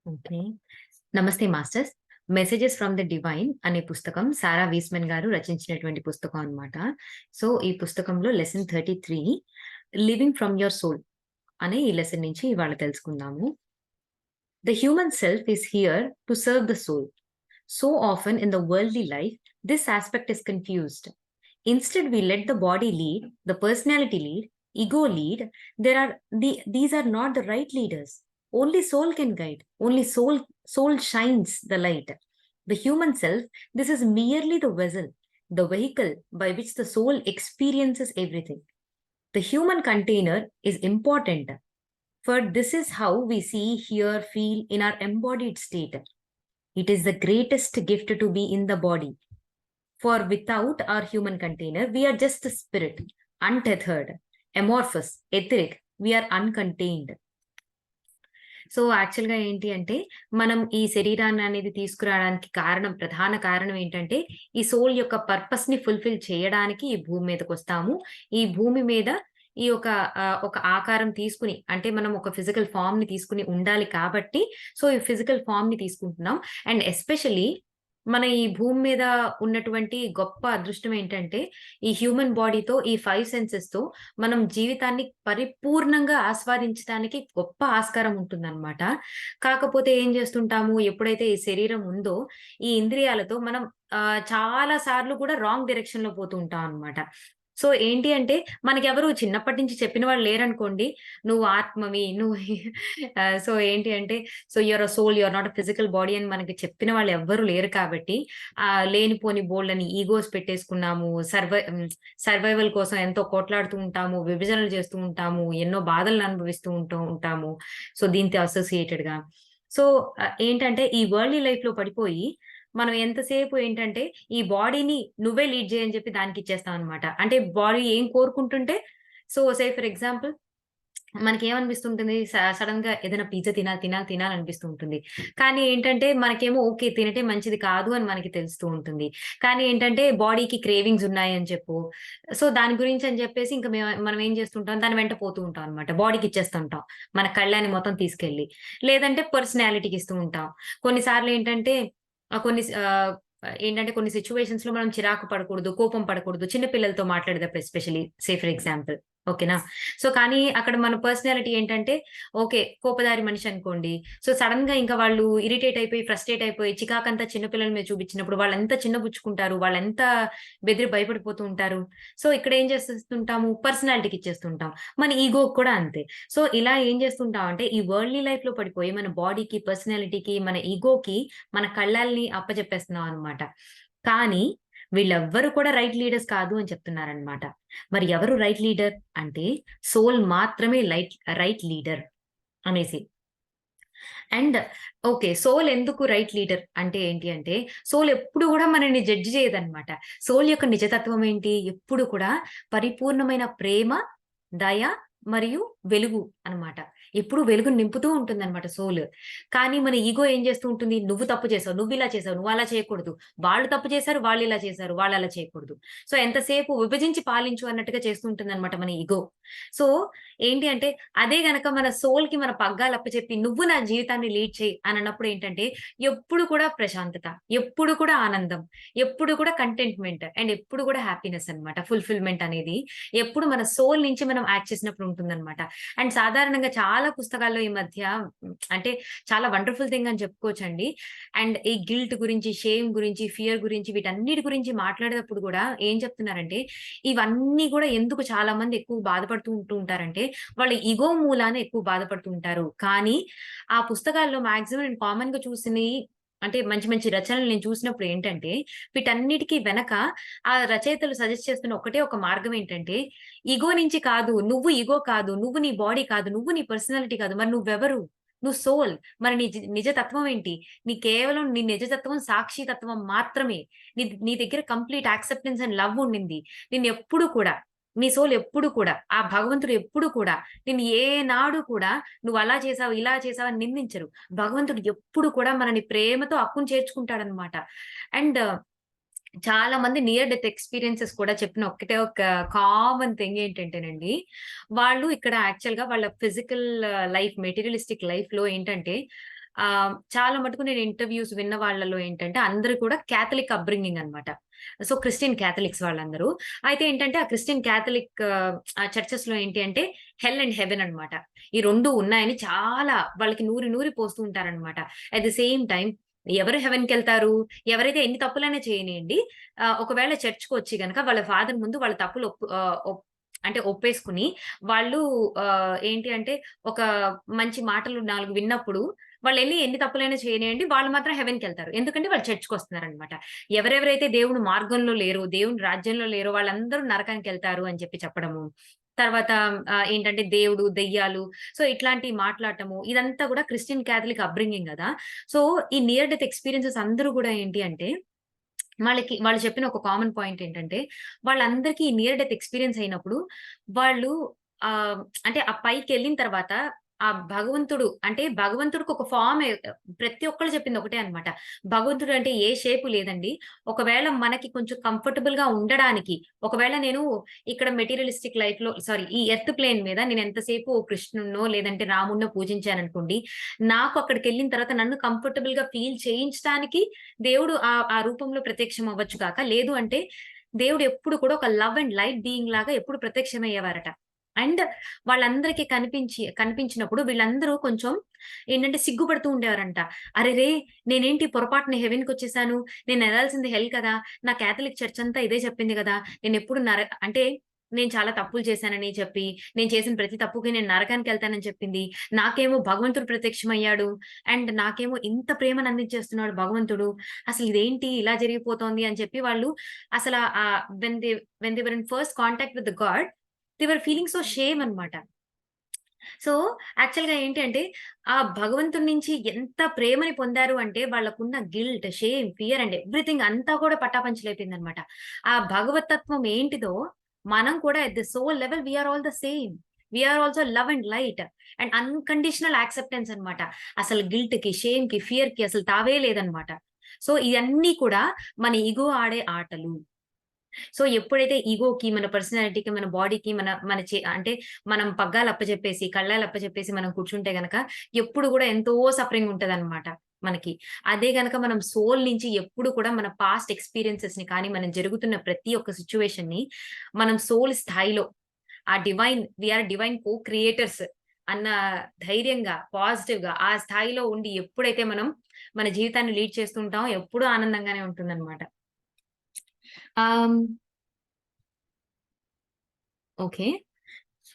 Okay. నమస్తే masters. 'Messages from the divine' అనే పుస్తకం సారా వీస్‌మన్ గారు రచించినటువంటి పుస్తకం అన్నమాట. సో, ఈ పుస్తకంలో lesson 33 living from your soul అనే ఈ లెసన్ నుంచి ఇవాళ తెలుసుకుందాము. The human self is here to serve the soul. So often in the worldly life, this aspect is confused. Instead, we let the body lead, the personality lead, ego lead. These are not the right leaders. Only soul can guide. Only soul shines the light. The human self, this is merely the vessel, the vehicle by which the soul experiences everything. The human container is important, for this is how we see, hear, feel in our embodied state. It is the greatest gift to be in the body. For without our human container, we are just a spirit, untethered, amorphous, etheric. We are uncontained. So, యాక్చువల్‌గా ఏంటి అంటే, మనం ఈ శరీరాన్ననేది తీసుకురావడానికి ప్రధాన కారణం ఏంటంటే, ఈ సోల్ యొక్క పర్పస్‌ని ఫుల్‌ఫిల్ చేయడానికి ఈ భూమి మీదకొస్తాము. ఈ భూమి మీద ఈ ఒక ఆకారం తీసుకొని అంటే మనం ఒక ఫిజికల్ ఫార్మ్‌ని తీసుకొని ఉండాలి కాబట్టి, సో, ఈ ఫిజికల్ ఫార్మ్‌ని తీసుకుంటున్నాం. అండ్ ఎస్పెషల్లీ మన ఈ భూమి మీద ఉన్నటువంటి గొప్ప అదృష్టం ఏంటంటే, ఈ హ్యూమన్ బాడీతో, ఈ 5 సెన్సెస్‌తో మనం జీవితాన్ని పరిపూర్ణంగా ఆస్వాదించడానికి గొప్ప ఆస్కారం ఉంటుందన్నమాట. కాకపోతే ఏం చేస్తుంటాము, ఎప్పుడైతే ఈ శరీరం ఉందో, ఈ ఇంద్రియాలతో మనం చాలా సార్లు కూడా రాంగ్ డైరెక్షన్‌లో పోతూ ఉంటాం అన్నమాట. సో, ఏంటి అంటే మనకెవరు చిన్నప్పటి నుంచి చెప్పిన వాళ్ళు లేరనుకోండి. నువ్వు ఆత్మవి, నువ్వు సో, ఏంటి అంటే you are a soul, you are not a physical body అని మనకి చెప్పిన వాళ్ళు ఎవ్వరు లేరు కాబట్టి, లేనిపోని బోలెడన్ని ఈగోస్ పెట్టేసుకున్నాము. సర్వైవల్ కోసం ఎంతో కొట్లాడుతూ ఉంటాము. విభజనలు చేస్తూ ఉంటాము. ఎన్నో బాధలను అనుభవిస్తూ ఉంటాము. సో, దీంతో అసోసియేటెడ్‌గా. సో, ఏంటంటే ఈ వరల్డ్లీ లైఫ్‌లో పడిపోయి మనం ఎంతసేపు ఏంటంటే, ఈ బాడీని నువ్వే లీడ్ చెయ్యి అని చెప్పి దానికిచ్చేస్తాం అనమాట. అంటే బాడీ ఏం కోరుకుంటుంటే సే ఫర్ ఎగ్జాంపుల్ మనకేమనిపిస్తుంటుంది సడెన్‌గా ఏదైనా పిజ్జా తినాలనిపిస్తూ ఉంటుంది. కానీ ఏంటంటే, మనకేమో ఓకే. తినటే మంచిది కాదు అని మనకి తెలుస్తూ ఉంటుంది. కానీ ఏంటంటే, బాడీకి క్రేవింగ్స్ ఉన్నాయని చెప్పు. సో, దాని గురించి అని చెప్పేసి ఇంక మనం ఏం చేస్తుంటాం, దాని వెంట పోతూ ఉంటాం అనమాట. బాడీకిచ్చేస్తుంటాం. మన కళ్ళాన్ని మొత్తం తీసుకెళ్ళి. లేదంటే పర్సనాలిటీకి ఇస్తూ ఉంటాం. కొన్నిసార్లు ఏంటంటే కొన్ని సిట్యుయేషన్స్‌లో మనం చిరాకు పడకూడదు, కోపం పడకూడదు. చిన్న పిల్లలతో మాట్లాడేటప్పుడు ఎస్పెషల్లీ ఫర్ ఎగ్జాంపుల్. ఓకేనా? సో, కానీ అక్కడ మన పర్సనాలిటీ ఏంటంటే, ఓకే. కోపదారి మనిషి అనుకోండి. సో, సడెన్‌గా ఇంకా వాళ్ళు ఇరిటేట్ అయిపోయి, ఫ్రస్ట్రేట్ అయిపోయి, చికాకంతా చిన్న పిల్లల మీద చూపించినప్పుడు వాళ్ళెంత చిన్నబుచ్చుకుంటారు. వాళ్ళెంత బెదిరి భయపడిపోతూ ఉంటారు. సో, ఇక్కడ ఏం చేసేస్తుంటాము, పర్సనాలిటీకి ఇచ్చేస్తుంటాం. మన ఈగోకి కూడా అంతే. సో, ఇలా ఏం చేస్తుంటామంటే, ఈ వరల్డ్‌లీ లైఫ్‌లో పడిపోయి మన బాడీకి, పర్సనాలిటీకి, మన ఈగోకి మన కళ్ళాల్ని అప్పజెప్పేస్తున్నాం అన్నమాట. కానీ వీళ్ళెవ్వరు కూడా రైట్ లీడర్స్ కాదు అని చెప్తున్నారన్నమాట. మరి ఎవరు రైట్ లీడర్ అంటే, సోల్ మాత్రమే రైట్ లీడర్ అనేసి. And okay. సోల్ ఎందుకు రైట్ లీడర్ అంటే ఏంటి అంటే, సోల్ ఎప్పుడు గూడా మనల్ని జడ్జ్ చేయదనమాట. సోల్ యొక్క నిజతత్వం ఏంటి? ఎప్పుడు కూడా పరిపూర్ణమైన ప్రేమ, దయ మరియు వెలుగు అనమాట. ఎప్పుడు వెలుగుని నింపుతూ ఉంటుందనమాట సోల్. కానీ మన ఇగో ఏం చేస్తూ ఉంటుంది? నువ్వు తప్పు చేసావు, నువ్విలా చేసావు, నువ్వలా చేయకూడదు. వాళ్ళు తప్పు చేశారు, వాళ్ళిలా చేశారు, వాళ్ళలా చేయకూడదు. సో, ఎంతసేపు విభజించి పాలించు అన్నట్టుగా చేస్తూ ఉంటుందనమాట మన ఇగో. సో, ఏంటి అంటే అదే గనక మన సోల్‌కి మన పగ్గాలు అప్పచెప్పి నువ్వు నా జీవితాన్ని లీడ్ చెయి అనన్నప్పుడు ఏంటంటే, ఎప్పుడు కూడా ప్రశాంతత, ఎప్పుడు కూడా ఆనందం, ఎప్పుడు కూడా కంటెంట్‌మెంట్ అండ్ ఎప్పుడు కూడా హ్యాపీనెస్ అన్నమాట. ఫుల్‌ఫిల్‌మెంట్ అనేది ఎప్పుడు మన సోల్ నుంచి మనం యాక్ట్ చేసినప్పుడు ఉంటుందన్నమాట. అండ్ సాధారణంగా చాలా పుస్తకాల్లో ఈ మధ్య అంటే చాలా వండర్‌ఫుల్ థింగ్ అని చెప్పుకోవచ్చండి. అండ్ ఈ గిల్ట్ గురించి, షేమ్ గురించి, ఫియర్ గురించి వీటన్నిటి గురించి మాట్లాడేటప్పుడు గూడా ఏం చెప్తున్నారంటే, ఇవన్నీ గూడా ఎందుకు చాలా మంది ఎక్కువ బాధపడుతూ ఉంటారంటే, వాళ్ళ ఇగో మూలాన ఎక్కువ బాధపడుతూ ఉంటారు. కానీ ఆ పుస్తకాల్లో మాక్సిమం నేను కామన్‌గా చూసినయి అంటే మంచి మంచి రచనలు నేను చూసినప్పుడు ఏంటంటే, వీటన్నిటికి వెనక ఆ రచయితలు సజెస్ట్ చేస్తున్న ఒకటే ఒక మార్గం ఏంటంటే, ఇగో నుంచి కాదు, నువ్వు ఇగో కాదు, నువ్వు నీ బాడీ కాదు, నువ్వు నీ పర్సనాలిటీ కాదు, మరి నువ్వెవరు? నువ్వు సోల్. మరి నిజతత్వం ఏంటి? కేవలం నీ నిజతత్వం సాక్షి తత్వం మాత్రమే. నీ దగ్గర కంప్లీట్ యాక్సెప్టెన్స్ అండ్ లవ్ ఉండింది. నిన్నెప్పుడు కూడా నీ సోల్ ఎప్పుడు కూడా, ఆ భగవంతుడు ఎప్పుడు కూడా నిన్ను ఏనాడు కూడా నువ్వలా చేసావు, ఇలా చేసావు అని నిందించరు. భగవంతుడు ఎప్పుడు కూడా మనని ప్రేమతో అక్కున చేర్చుకుంటాడనమాట. అండ్ చాలా మంది నియర్ డెత్ ఎక్స్‌పీరియన్సెస్ కూడా చెప్పిన ఒక కామన్ థింగ్ ఏంటంటేనండి, వాళ్ళు ఇక్కడ యాక్చువల్‌గా వాళ్ళ ఫిజికల్ లైఫ్, మెటీరియలిస్టిక్ లైఫ్‌లో ఏంటంటే, చాలా మటుకు నేను ఇంటర్వ్యూస్ విన్న వాళ్ళలో ఏంటంటే అందరూ కూడా క్యాథలిక్ అప్‌బ్రింగింగ్ అన్నమాట. సో, క్రిస్టియన్ క్యాథలిక్స్ వాళ్ళందరూ. అయితే ఏంటంటే ఆ క్రిస్టియన్ క్యాథలిక్ చర్చెస్‌లో ఏంటి అంటే హెల్ అండ్ హెవెన్ అన్నమాట. ఈ 2 ఉన్నాయని చాలా వాళ్ళకి నూరి నూరి పోస్తూ ఉంటారన్నమాట. అట్ ది సేమ్ టైమ్ ఎవరు హెవెన్‌కెళ్తారు? ఎవరైతే ఎన్ని తప్పులైనా చేయనియండి. ఒకవేళ చర్చ్‌కొచ్చి గనక వాళ్ళ ఫాదర్ ముందు వాళ్ళ తప్పులు అంటే ఒప్పేసుకొని వాళ్ళు ఏంటి అంటే ఒక మంచి మాటలు 4 విన్నప్పుడు వాళ్ళెళ్లి ఎన్ని తప్పులైనా చేయనియండి. వాళ్ళు మాత్రం హెవెన్‌కెళ్తారు. ఎందుకంటే వాళ్ళు చర్చ్‌కొస్తున్నారనమాట. ఎవరెవరైతే దేవుని మార్గంలో లేరో, దేవుని రాజ్యంలో లేరో వాళ్ళందరూ నరకానికెళ్తారు అని చెప్పడము. తర్వాత ఏంటంటే దేవుడు, దెయ్యాలు సో, ఇట్లాంటివి మాట్లాడటము. ఇదంతా గూడా క్రిస్టియన్ కాథలిక్ అప్‌బ్రింగింగ్ గదా! సో, ఈ నియర్ డెత్ ఎక్స్‌పీరియన్సెస్ అందరూ గూడా ఏంటి అంటే వాళ్ళు చెప్పిన ఒక కామన్ పాయింట్ ఏంటంటే, వాళ్ళందరికీ నియర్ డెత్ ఎక్స్‌పీరియన్స్ అయినప్పుడు, వాళ్ళు అంటే ఆ పైకెళ్ళిన తర్వాత, ఆ భగవంతుడు అంటే భగవంతుడికి ఒక ఫార్మ్ ప్రతి ఒక్కళ్ళు చెప్పింది ఒకటే అన్నమాట. భగవంతుడు అంటే ఏ షేపు లేదండి. ఒకవేళ మనకి కొంచెం కంఫర్టబుల్‌గా ఉండడానికి, ఒకవేళ నేను ఇక్కడ మెటీరియలిస్టిక్ లైఫ్‌లో సారీ ఈ ఎర్త్ ప్లేన్ మీద నేను ఎంతసేపు కృష్ణుడినో, లేదంటే రాముడినో పూజించాననుకోండి, నాకు అక్కడికెళ్ళిన తర్వాత నన్ను కంఫర్టబుల్‌గా ఫీల్ చేయించటానికి దేవుడు ఆ రూపంలో ప్రత్యక్షం అవ్వచ్చు గాక, లేదు అంటే దేవుడు ఎప్పుడు కూడా ఒక లవ్ అండ్ లైట్ బీయింగ్ లాగా ఎప్పుడు ప్రత్యక్షమయ్యేవారట. అండ్ వాళ్ళందరికీ కనిపించినప్పుడు వీళ్ళందరూ కొంచెం ఏంటంటే సిగ్గుపడుతూ ఉండేవారంట. అరెరే! నేనేంటి పొరపాటున హెవెన్‌కొచ్చేసాను. నేనెళ్ళాల్సింది హెల్ కదా! నా కాథలిక్ చర్చ్ అంతా ఇదే చెప్పింది గదా! నేనెప్పుడు అంటే నేను చాలా తప్పులు చేశానని చెప్పి, నేను చేసిన ప్రతి తప్పుకి నేను నరకానికెళ్తానని చెప్పింది. నాకేమో భగవంతుడు ప్రత్యక్షమయ్యాడు. అండ్ నాకేమో ఇంత ప్రేమను అందించేస్తున్నాడు భగవంతుడు. అసలు ఇదేంటి ఇలా జరిగిపోతోంది అని చెప్పి వాళ్ళు అసల when they were in first contact with the God they were feeling so shame అన్నమాట. సో, యాక్చువల్‌గా ఏంటి అంటే, ఆ భగవంతుడి నుంచి ఎంత ప్రేమని పొందారు అంటే, వాళ్ళకున్న guilt, shame, fear and everything అంతా కూడా పటాపంచలైపోయిందనమాట. ఆ భగవతత్వం ఏంటిదో, మనం కూడా at the soul level we are all the same. We are also love and light and unconditional acceptance అనమాట. అసలు గిల్ట్‌కి, షేమ్‌కి, ఫియర్‌కి అసలు తావే లేదనమాట. సో, ఇయన్నీ కూడా మన ఇగో ఆడే ఆటలు. సో, ఎప్పుడైతే ఇగోకి, మన పర్సనాలిటీకి, మన బాడీకి, మన మన అంటే మనం పగ్గాలు అప్పజెప్పేసి, కళ్ళాలు అప్పజెప్పేసి మనం కూర్చుంటే గనక, ఎప్పుడు గూడా ఎంతో సఫరింగ్ ఉంటదనమాట మనకి. అదే గనక మనం సోల్ నుంచి ఎప్పుడు కూడా మన పాస్ట్ ఎక్స్‌పీరియన్సెస్‌ని కానీ, మనం జరుగుతున్న ప్రతి ఒక్క సిట్యుయేషన్‌ని మనం సోల్ స్థాయిలో ఆ we are divine co creators అన్న ధైర్యంగా, పాజిటివ్‌గా ఆ స్థాయిలో ఉండి ఎప్పుడైతే మనం మన జీవితాన్ని లీడ్ చేస్తూ ఉంటామో, ఎప్పుడూ ఆనందంగానే ఉంటుందనమాట. ఆహ్, ఓకే.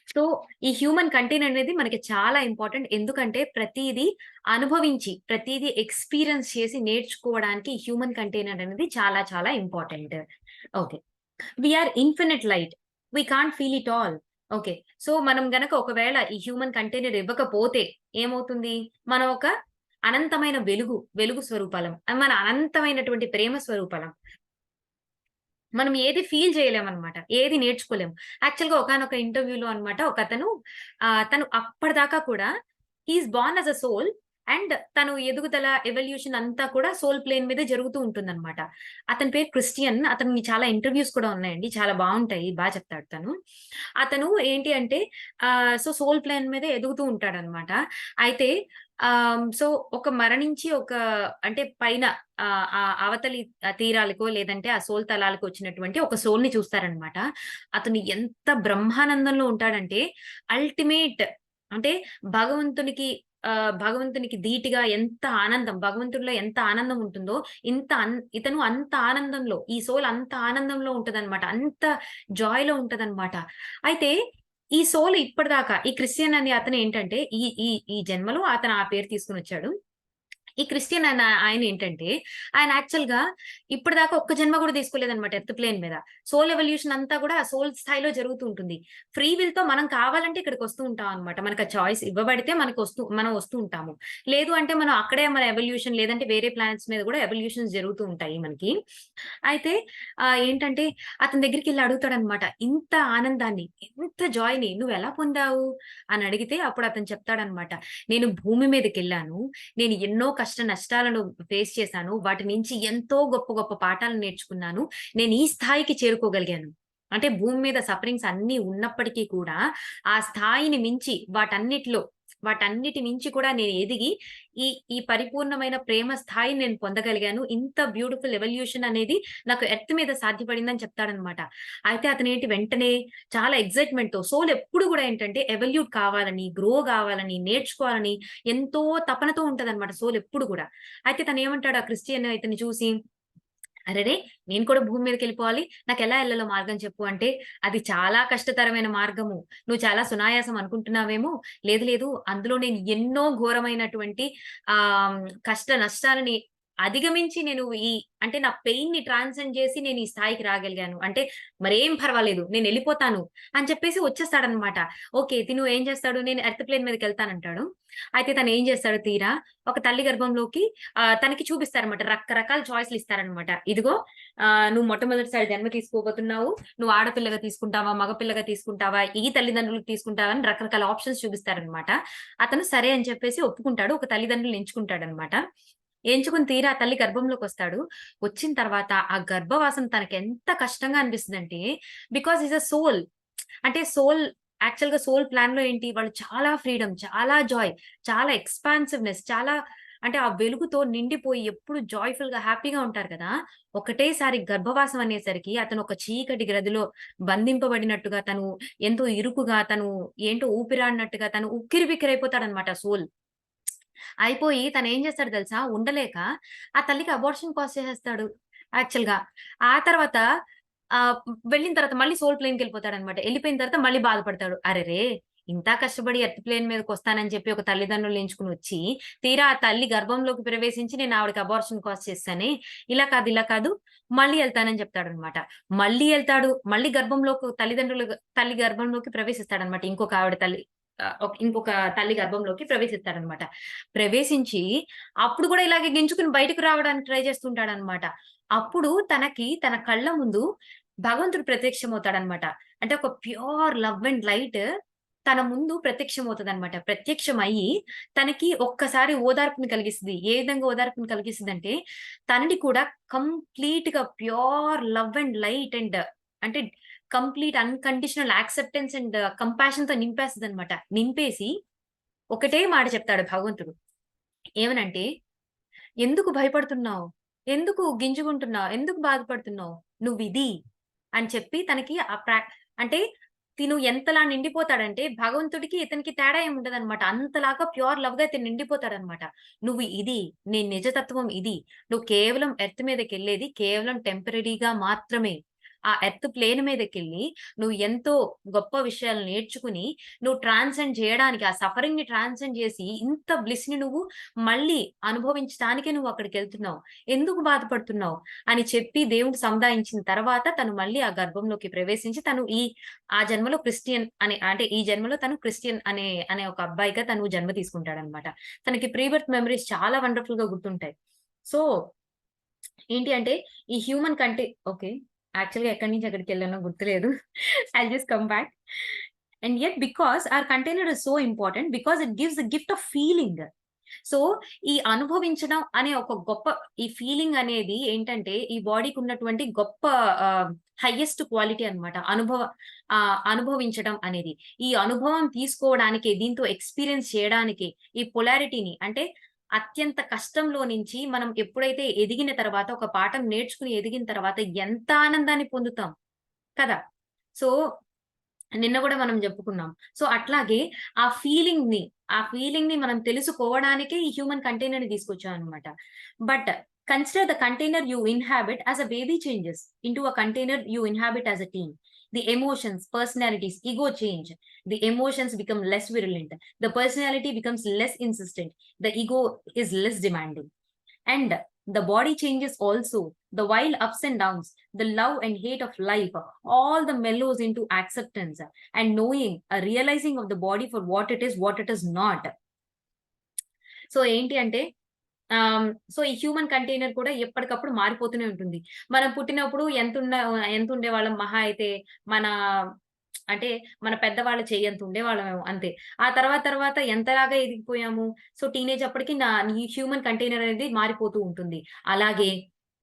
సో, ఈ హ్యూమన్ కంటెంట్ అనేది మనకి చాలా ఇంపార్టెంట్. ఎందుకంటే ప్రతీదీ అనుభవించి, ప్రతీదీ ఎక్స్‌పీరియన్స్ చేసి నేర్చుకోవడానికి హ్యూమన్ కంటైనర్ అనేది చాలా చాలా important. Okay. We are infinite light. We can't feel it all. Okay. So, మనం గనక ఒకవేళ ఈ హ్యూమన్ కంటైనర్ ఇవ్వకపోతే ఏమవుతుంది? మనం ఒక అనంతమైన వెలుగు స్వరూపాలం. మన అనంతమైనటువంటి ప్రేమ స్వరూపాలం. మనం ఏది ఫీల్ చేయలేమనమాట. ఏది నేర్చుకోలేము. యాక్చువల్‌గా ఒకానొక ఇంటర్వ్యూలో అన్నమాట ఒకతను తను అప్పటిదాకా కూడా he is born as a soul and తను ఎదుగుదల, ఎవల్యూషన్ అంతా కూడా సోల్ ప్లేన్ మీదే జరుగుతూ ఉంటుందన్నమాట. అతని పేరు క్రిస్టియన్. అతనికి చాలా ఇంటర్వ్యూస్ కూడా ఉన్నాయండి. చాలా బావుంటాయి. చెప్తాడు తను. అతను ఏంటి అంటే సో, సోల్ ప్లేన్ మీదే ఎదుగుతూ ఉంటాడన్నమాట. అయితే సో, ఒక మరణించి ఒక అంటే పైన అవతలి తీరాలకో లేదంటే ఆ సోల్ తలాలకు వచ్చినటువంటి ఒక సోల్‌ని చూస్తారనమాట. అతను ఎంత బ్రహ్మానందంలో ఉంటాడంటే అల్టిమేట్ అంటే భగవంతునికి భగవంతునికి ధీటుగా ఎంత ఆనందం భగవంతుడిలో ఎంత ఆనందం ఉంటుందో ఇతను అంత ఆనందంలో ఈ సోల్ అంత ఆనందంలో ఉంటదనమాట. అంత జాయ్‌లో ఉంటదనమాట. అయితే ఈ సోల్ ఇప్పటిదాకా ఈ క్రిస్టియన్ అనే అతనేంటంటే ఈ ఈ ఈ జన్మలో అతను ఆ పేరు తీసుకొనొచ్చాడు. ఈ క్రిస్టియన్ ఆయనేంటంటే, ఆయన యాక్చువల్‌గా ఇప్పటిదాకా ఒక్క జన్మ గూడా తీసుకోలేదన్నమాట ఎర్త్ ప్లేన్ మీద. సోల్ ఎవల్యూషన్ అంతా గూడా సోల్ స్థాయిలో జరుగుతూ ఉంటుంది. ఫ్రీ విల్‌తో మనం కావాలంటే ఇక్కడికొస్తూ ఉంటాం అన్నమాట. మనకు ఆ చాయిస్ ఇవ్వబడితే మనం వస్తూ ఉంటాము. లేదు అంటే మనం అక్కడే మన ఎవల్యూషన్ లేదంటే వేరే ప్లానెట్స్ మీద గూడా ఎవల్యూషన్స్ జరుగుతూ ఉంటాయి మనకి. అయితే ఏంటంటే అతని దగ్గరికెళ్లి అడుగుతాడన్నమాట. ఇంత ఆనందాన్ని, ఇంత జాయ్‌ని నువ్వెలా పొందావు? అని అడిగితే అప్పుడు అతను చెప్తాడన్నమాట. నేను భూమి మీదకెళ్ళాను. నేను ఎన్నో కష్ట నష్టాలను ఫేస్ చేశాను. వాటి నుంచి ఎంతో గొప్ప గొప్ప పాఠాలు నేర్చుకున్నాను. నేను ఈ స్థాయికి చేరుకోగలిగాను. అంటే భూమి మీద సఫరింగ్స్ అన్నీ ఉన్నప్పటికీ కూడా, ఆ స్థాయిని మించి వాటన్నిటిలో వాటన్నిటి నుంచి కూడా నేను ఎదిగి ఈ ఈ పరిపూర్ణమైన ప్రేమ స్థాయిని నేను పొందగలిగాను. ఇంత బ్యూటిఫుల్ ఎవల్యూషన్ అనేది నాకు ఎర్త్ మీద సాధ్యపడిందని చెప్తాడనమాట. అయితే అతనేంటి వెంటనే చాలా ఎక్సైట్‌మెంట్‌తో సోల్ ఎప్పుడు గూడా ఏంటంటే ఎవల్యూట్ కావాలని, గ్రో గావాలని, నేర్చుకోవాలని ఎంతో తపనతో ఉంటదనమాట సోల్ ఎప్పుడు గూడా. అయితే తనేమంటాడు ఆ క్రిస్టియన్ ఇతన్ని చూసి, "అరెరే! నేను కూడా భూమి మీదకెళ్ళిపోవాలి. నాకెలా ఎళ్ళాలో మార్గం చెప్పు" అంటే, "అది చాలా కష్టతరమైన మార్గము. నువ్వు చాలా సునాయాసం అనుకుంటున్నావేమో. లేదు లేదు. అందులో నేను ఎన్నో ఘోరమైనటువంటి కష్ట నష్టాలని అధిగమించి నేను అంటే నా పెయిన్‌ని ట్రాన్సెండ్ చేసి నేను ఈ స్థాయికి రాగలిగాను. అంటే మరేం పర్వాలేదు. నేనెళ్ళిపోతాను" అని చెప్పేసి వచ్చేస్తాడనమాట. ఓకే. తిను ఏం చేస్తాడు? నేను ఎర్త్ ప్లేన్ మీదకెళ్తానంటాడు. అయితే తనేం చేస్తాడు తీరా ఒక తల్లి గర్భంలోకి తనకి చూపిస్తారనమాట. రకరకాల చాయిస్‌లు ఇస్తారనమాట. ఇదిగో నువ్వు మొట్టమొదటిసారి జన్మ తీసుకోబోతున్నావు. నువ్వు ఆడపిల్లగా తీసుకుంటావా? మగపిల్లగా తీసుకుంటావా? ఈ తల్లిదండ్రులకు తీసుకుంటావా? అని రకరకాల ఆప్షన్స్ చూపిస్తారనమాట. అతను సరే అని చెప్పేసి ఒప్పుకుంటాడు. ఒక తల్లిదండ్రులను ఎంచుకుంటాడనమాట. ఎంచుకుని తీరా ఆ తల్లి గర్భంలోకొస్తాడు. వచ్చిన తర్వాత ఆ గర్భవాసం తనకెంత కష్టంగా అనిపిస్తదంటే బికాజ్ ఈస్ ఎ సోల్. అంటే సోల్ యాక్చువల్‌గా సోల్ ప్లాన్‌లో ఏంటి వాళ్ళు చాలా ఫ్రీడమ్, చాలా జాయ్, చాలా ఎక్స్‌పాన్సివ్‌నెస్ చాలా అంటే ఆ వెలుగుతో నిండిపోయి ఎప్పుడు జాయ్‌ఫుల్‌గా, హ్యాపీగా ఉంటారు కదా! ఒకటేసారి గర్భవాసం అనేసరికి అతను ఒక చీకటి గదిలో బంధింపబడినట్టుగా తను ఎంతో ఇరుకుగా తను ఏంటో ఊపిరాడనట్టుగా తను ఉక్కిరిబిక్కిరైపోతాడన్నమాట సోల్. అయిపోయి తనేం చేస్తాడో తెలుసా? ఉండలేక ఆ తల్లికి అబార్షన్ కాజ్ చేసేస్తాడు యాక్చువల్‌గా. ఆ తర్వాత వెళ్ళిన తర్వాత మళ్ళీ సోల్ ప్లేన్‌కెళ్ళిపోతాడనమాట. ఎళ్ళిపోయిన తర్వాత మళ్ళీ బాధపడతాడు. అరెరే! ఇంత కష్టపడి ఎర్త్ ప్లేన్ మీదకొస్తానని చెప్పి ఒక తల్లిదండ్రులను ఎంచుకొని వచ్చి, తీరా ఆ తల్లి గర్భంలోకి ప్రవేశించి నేను ఆవిడకి అబార్షన్ కాజ్ చేసేసానే. ఇలా కాదు, ఇలా కాదు మళ్ళీ ఎళ్తానని చెప్తాడనమాట. మళ్ళీ ఎళ్తాడు. మళ్ళీ తల్లి గర్భంలోకి ప్రవేశిస్తాడనమాట. ఇంకొక ఆవిడ తల్లి ఇంకొక తల్లి గర్భంలోకి ప్రవేశిస్తాడనమాట. ప్రవేశించి అప్పుడు కూడా ఇలాగే గింజుకుని బయటకు రావడానికి ట్రై చేస్తుంటాడనమాట. అప్పుడు తనకి తన కళ్ళ ముందు భగవంతుడు ప్రత్యక్షమవుతాడనమాట. అంటే ఒక ప్యూర్ లవ్ అండ్ లైట్ తన ముందు ప్రత్యక్షమవుతదనమాట. ప్రత్యక్షమయ్యి తనకి ఒక్కసారి ఓదార్పుని కలిగిస్తది. ఏ విధంగా ఓదార్పుని కలిగిస్తదంటే తనని కూడా కంప్లీట్‌గా pure love and light and అంటే కంప్లీట్ అన్‌కండిషనల్ యాక్సెప్టెన్స్ అండ్ కంపాషన్‌తో నింపేస్తదనమాట. నింపేసి ఒకటే మాట చెప్తాడు భగవంతుడు. ఏమనంటే, "ఎందుకు భయపడుతున్నావు? ఎందుకు గింజుకుంటున్నావు? ఎందుకు బాధపడుతున్నావు? నువ్విది" అని చెప్పి తనకి అంటే తిను ఎంతలా నిండిపోతాడంటే భగవంతుడికి, ఇతనికి తేడా ఏముండదనమాట. అంతలాగా ప్యూర్ లవ్‌గా ఇతను నిండిపోతాడనమాట. "నువ్వు ఇది. నీ నిజతత్వం ఇది. నువ్వు కేవలం ఎర్త్ మీదకెళ్ళేది కేవలం టెంపరరీగా మాత్రమే. ఆ ఎర్త్ ప్లేన్ మీదకెళ్ళి నువ్వు ఎంతో గొప్ప విషయాలు నేర్చుకుని, నువ్వు ట్రాన్సెండ్ జేయడానికి ఆ సఫరింగ్‌ని ట్రాన్సెండ్ జేసి ఇంత బ్లిస్‌ని నువ్వు మళ్ళీ అనుభవించటానికే నువ్వు అక్కడికెళ్తున్నావు. ఎందుకు బాధపడుతున్నావు?" అని చెప్పి దేవుడు సముదాయించిన తర్వాత తను మళ్ళీ ఆ గర్భంలోకి ప్రవేశించి తను ఆ జన్మలో క్రిస్టియన్ అంటే ఈ జన్మలో తను క్రిస్టియన్ అనే ఒక అబ్బాయిగా తను జన్మ తీసుకుంటాడనమాట. తనకి ప్రీ బర్త్ మెమోరీస్ చాలా వండర్‌ఫుల్‌గా గుర్తుంటాయి. సో, ఏంటి అంటే ఈ హ్యూమన్ కంటే ఓకే. యాక్చువల్‌గా ఎక్కడి నుంచి ఎక్కడికెళ్ళానో గుర్తులేదు. I'll just come back. And yet because our container is so important because it gives the gift of feeling. So, ఈ అనుభవించడం అనే ఒక గొప్ప ఈ ఫీలింగ్ అనేది ఏంటంటే, ఈ బాడీకి ఉన్నటువంటి గొప్ప హైయెస్ట్ క్వాలిటీ అన్నమాట. అనుభవించడం అనేది. ఈ అనుభవం తీసుకోవడానికే, దీంతో ఎక్స్‌పీరియన్స్ చేయడానికే, ఈ పొలారిటీని అంటే అత్యంత కష్టంలో నుంచి మనం ఎప్పుడైతే ఎదిగిన తర్వాత, ఒక పాఠం నేర్చుకుని ఎదిగిన తర్వాత ఎంత ఆనందాన్ని పొందుతాం కదా! సో నిన్న గూడా మనం జెప్పుకున్నాం. సో, అట్లాగే ఆ ఫీలింగ్‌ని, ఆ ఫీలింగ్‌ని మనం తెలుసుకోవడానికే ఈ హ్యూమన్ కంటైనర్‌ని తీసుకొచ్చామనమాట. But consider the container you inhabit as a baby changes into a container you inhabit as a team. The emotions, personalities, ego change. The emotions become less virulent. The personality becomes less insistent. The ego is less demanding. And the body changes also. The wild ups and downs, the love and hate of life, all the mellows into acceptance and knowing, a realizing of the body for what it is not. So ఏంటి అంటే so ఈ human container కూడా ఎప్పటికప్పుడు మారిపోతూనే ఉంటుంది. మనం పుట్టినప్పుడు ఎంతుండేవాళ్ళం మహా అయితే మన అంటే మన పెద్దవాళ్ళ చెయ్యంత ఉండేవాళ్ళమేమో అంతే. ఆ తర్వాత ఎంతలాగా ఎదిగిపోయాము. సో టీనేజ్ అప్పటికి నీ హ్యూమన్ కంటైనర్ అనేది మారిపోతూ ఉంటుంది. అలాగే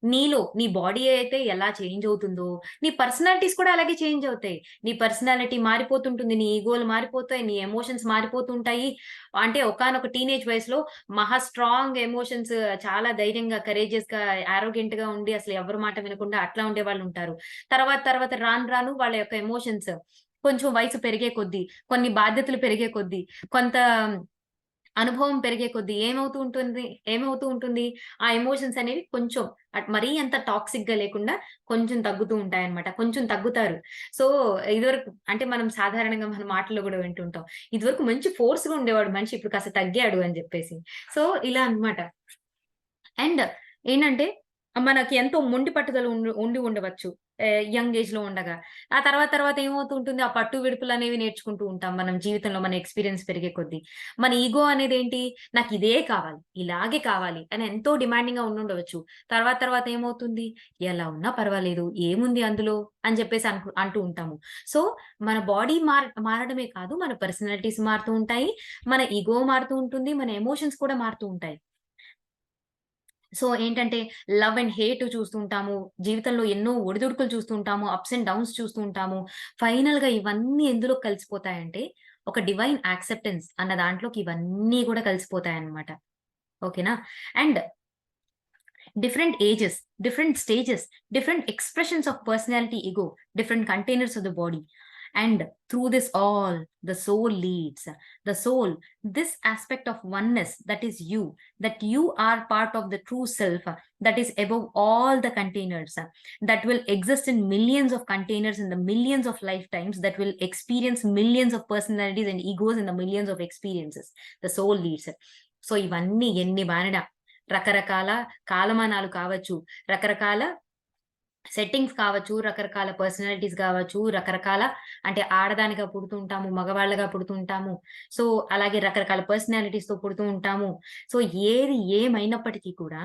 నీలో నీ బాడీ అయితే ఎలా చేంజ్ అవుతుందో, నీ పర్సనాలిటీస్ కూడా అలాగే చేంజ్ అవుతాయి. నీ పర్సనాలిటీ మారిపోతుంటుంది. నీ ఈగోలు మారిపోతాయి. నీ ఎమోషన్స్ మారిపోతుంటాయి. అంటే ఒకానొక టీనేజ్ వయసులో మహా స్ట్రాంగ్ ఎమోషన్స్ చాలా ధైర్యంగా, కరేజియస్‌గా, యారోగెంట్‌గా ఉండి అసలు ఎవరి మాట వినకుండా అట్లా ఉండేవాళ్ళుంటారు. తర్వాత తర్వాత రాను రాను వాళ్ళ యొక్క ఎమోషన్స్ కొంచెం వయసు పెరిగే కొద్దీ, కొన్ని బాధ్యతలు పెరిగే కొద్దీ, కొంత అనుభవం పెరిగే కొద్దీ ఏమవుతూ ఉంటుంది? ఆ ఎమోషన్స్ అనేవి కొంచెం మరీ అంత టాక్సిక్‌గా లేకుండా కొంచెం తగ్గుతూ ఉంటాయన్నమాట. కొంచెం తగ్గుతారు. సో, ఇదివరకు అంటే మనం సాధారణంగా మన మాటల్లో గూడా వింటుంటాం. ఇదివరకు మంచి ఫోర్స్‌గా ఉండేవాడు మనిషి ఇప్పుడు కాస్త తగ్గాడు అని జెప్పేసి. సో, ఇలా అన్నమాట. అండ్ ఏంటంటే, మనకి ఎంతో మొండి పట్టుదల ఉండి ఉండవచ్చు. యంగ్ ఏజ్‌లో ఉండగా. ఆ తర్వాత తర్వాత ఏమవుతూ ఉంటుంది, ఆ పట్టు విడుపులనేవి నేర్చుకుంటూ ఉంటాం మనం జీవితంలో మన ఎక్స్‌పీరియన్స్ పెరిగే కొద్దీ. మన ఇగో అనేదేంటి, నాకిదే కావాలి, ఇలాగే కావాలి అని ఎంతో డిమాండింగ్‌గా ఉండుండవచ్చు. తర్వాత తర్వాత ఏమవుతుంది, ఎలా ఉన్నా పర్వాలేదు, ఏముంది అందులో అని చెప్పేసి అంటూ ఉంటాము. సో, మన బాడీ మారడమే కాదు, మన పర్సనాలిటీస్ మారుతూ ఉంటాయి, మన ఇగో మారుతూ ఉంటుంది, మన ఎమోషన్స్ కూడా మారుతూ ఉంటాయి. సో, ఏంటంటే లవ్ అండ్ హేట్ చూస్తూ ఉంటాము. జీవితంలో ఎన్నో ఒడిదుడుకులు చూస్తూ ఉంటాము. అప్స్ అండ్ డౌన్స్ చూస్తూ ఉంటాము. ఫైనల్‌గా ఇవన్నీ ఎందులో కలిసిపోతాయంటే, ఒక డివైన్ యాక్సెప్టెన్స్ అన్న దాంట్లోకి ఇవన్నీ గూడా కలిసిపోతాయన్నమాట. ఓకేనా? And different ages, different stages, different expressions of personality ego, different containers of the body. And through this all, the soul leads. The soul, this aspect of oneness that is you, that you are part of the true self, that is above all the containers, that will exist in millions of containers in the millions of lifetimes, that will experience millions of personalities and egos in the millions of experiences. The soul leads. So ఇవన్నీ ఎన్ని బానిన రకరకాల కాలమానాలు కావచ్చు, రకరకాల settings కావచ్చు, రకరకాల personalities గావచ్చు, రకరకాల అంటే ఆడదానిగా పుడుతూ ఉంటాము, మగవాళ్ళగా పుడుతూ ఉంటాము. సో, అలాగే రకరకాల పర్సనాలిటీస్‌తో పుడుతూ ఉంటాము. సో, ఏది ఏమైనప్పటికీ కూడా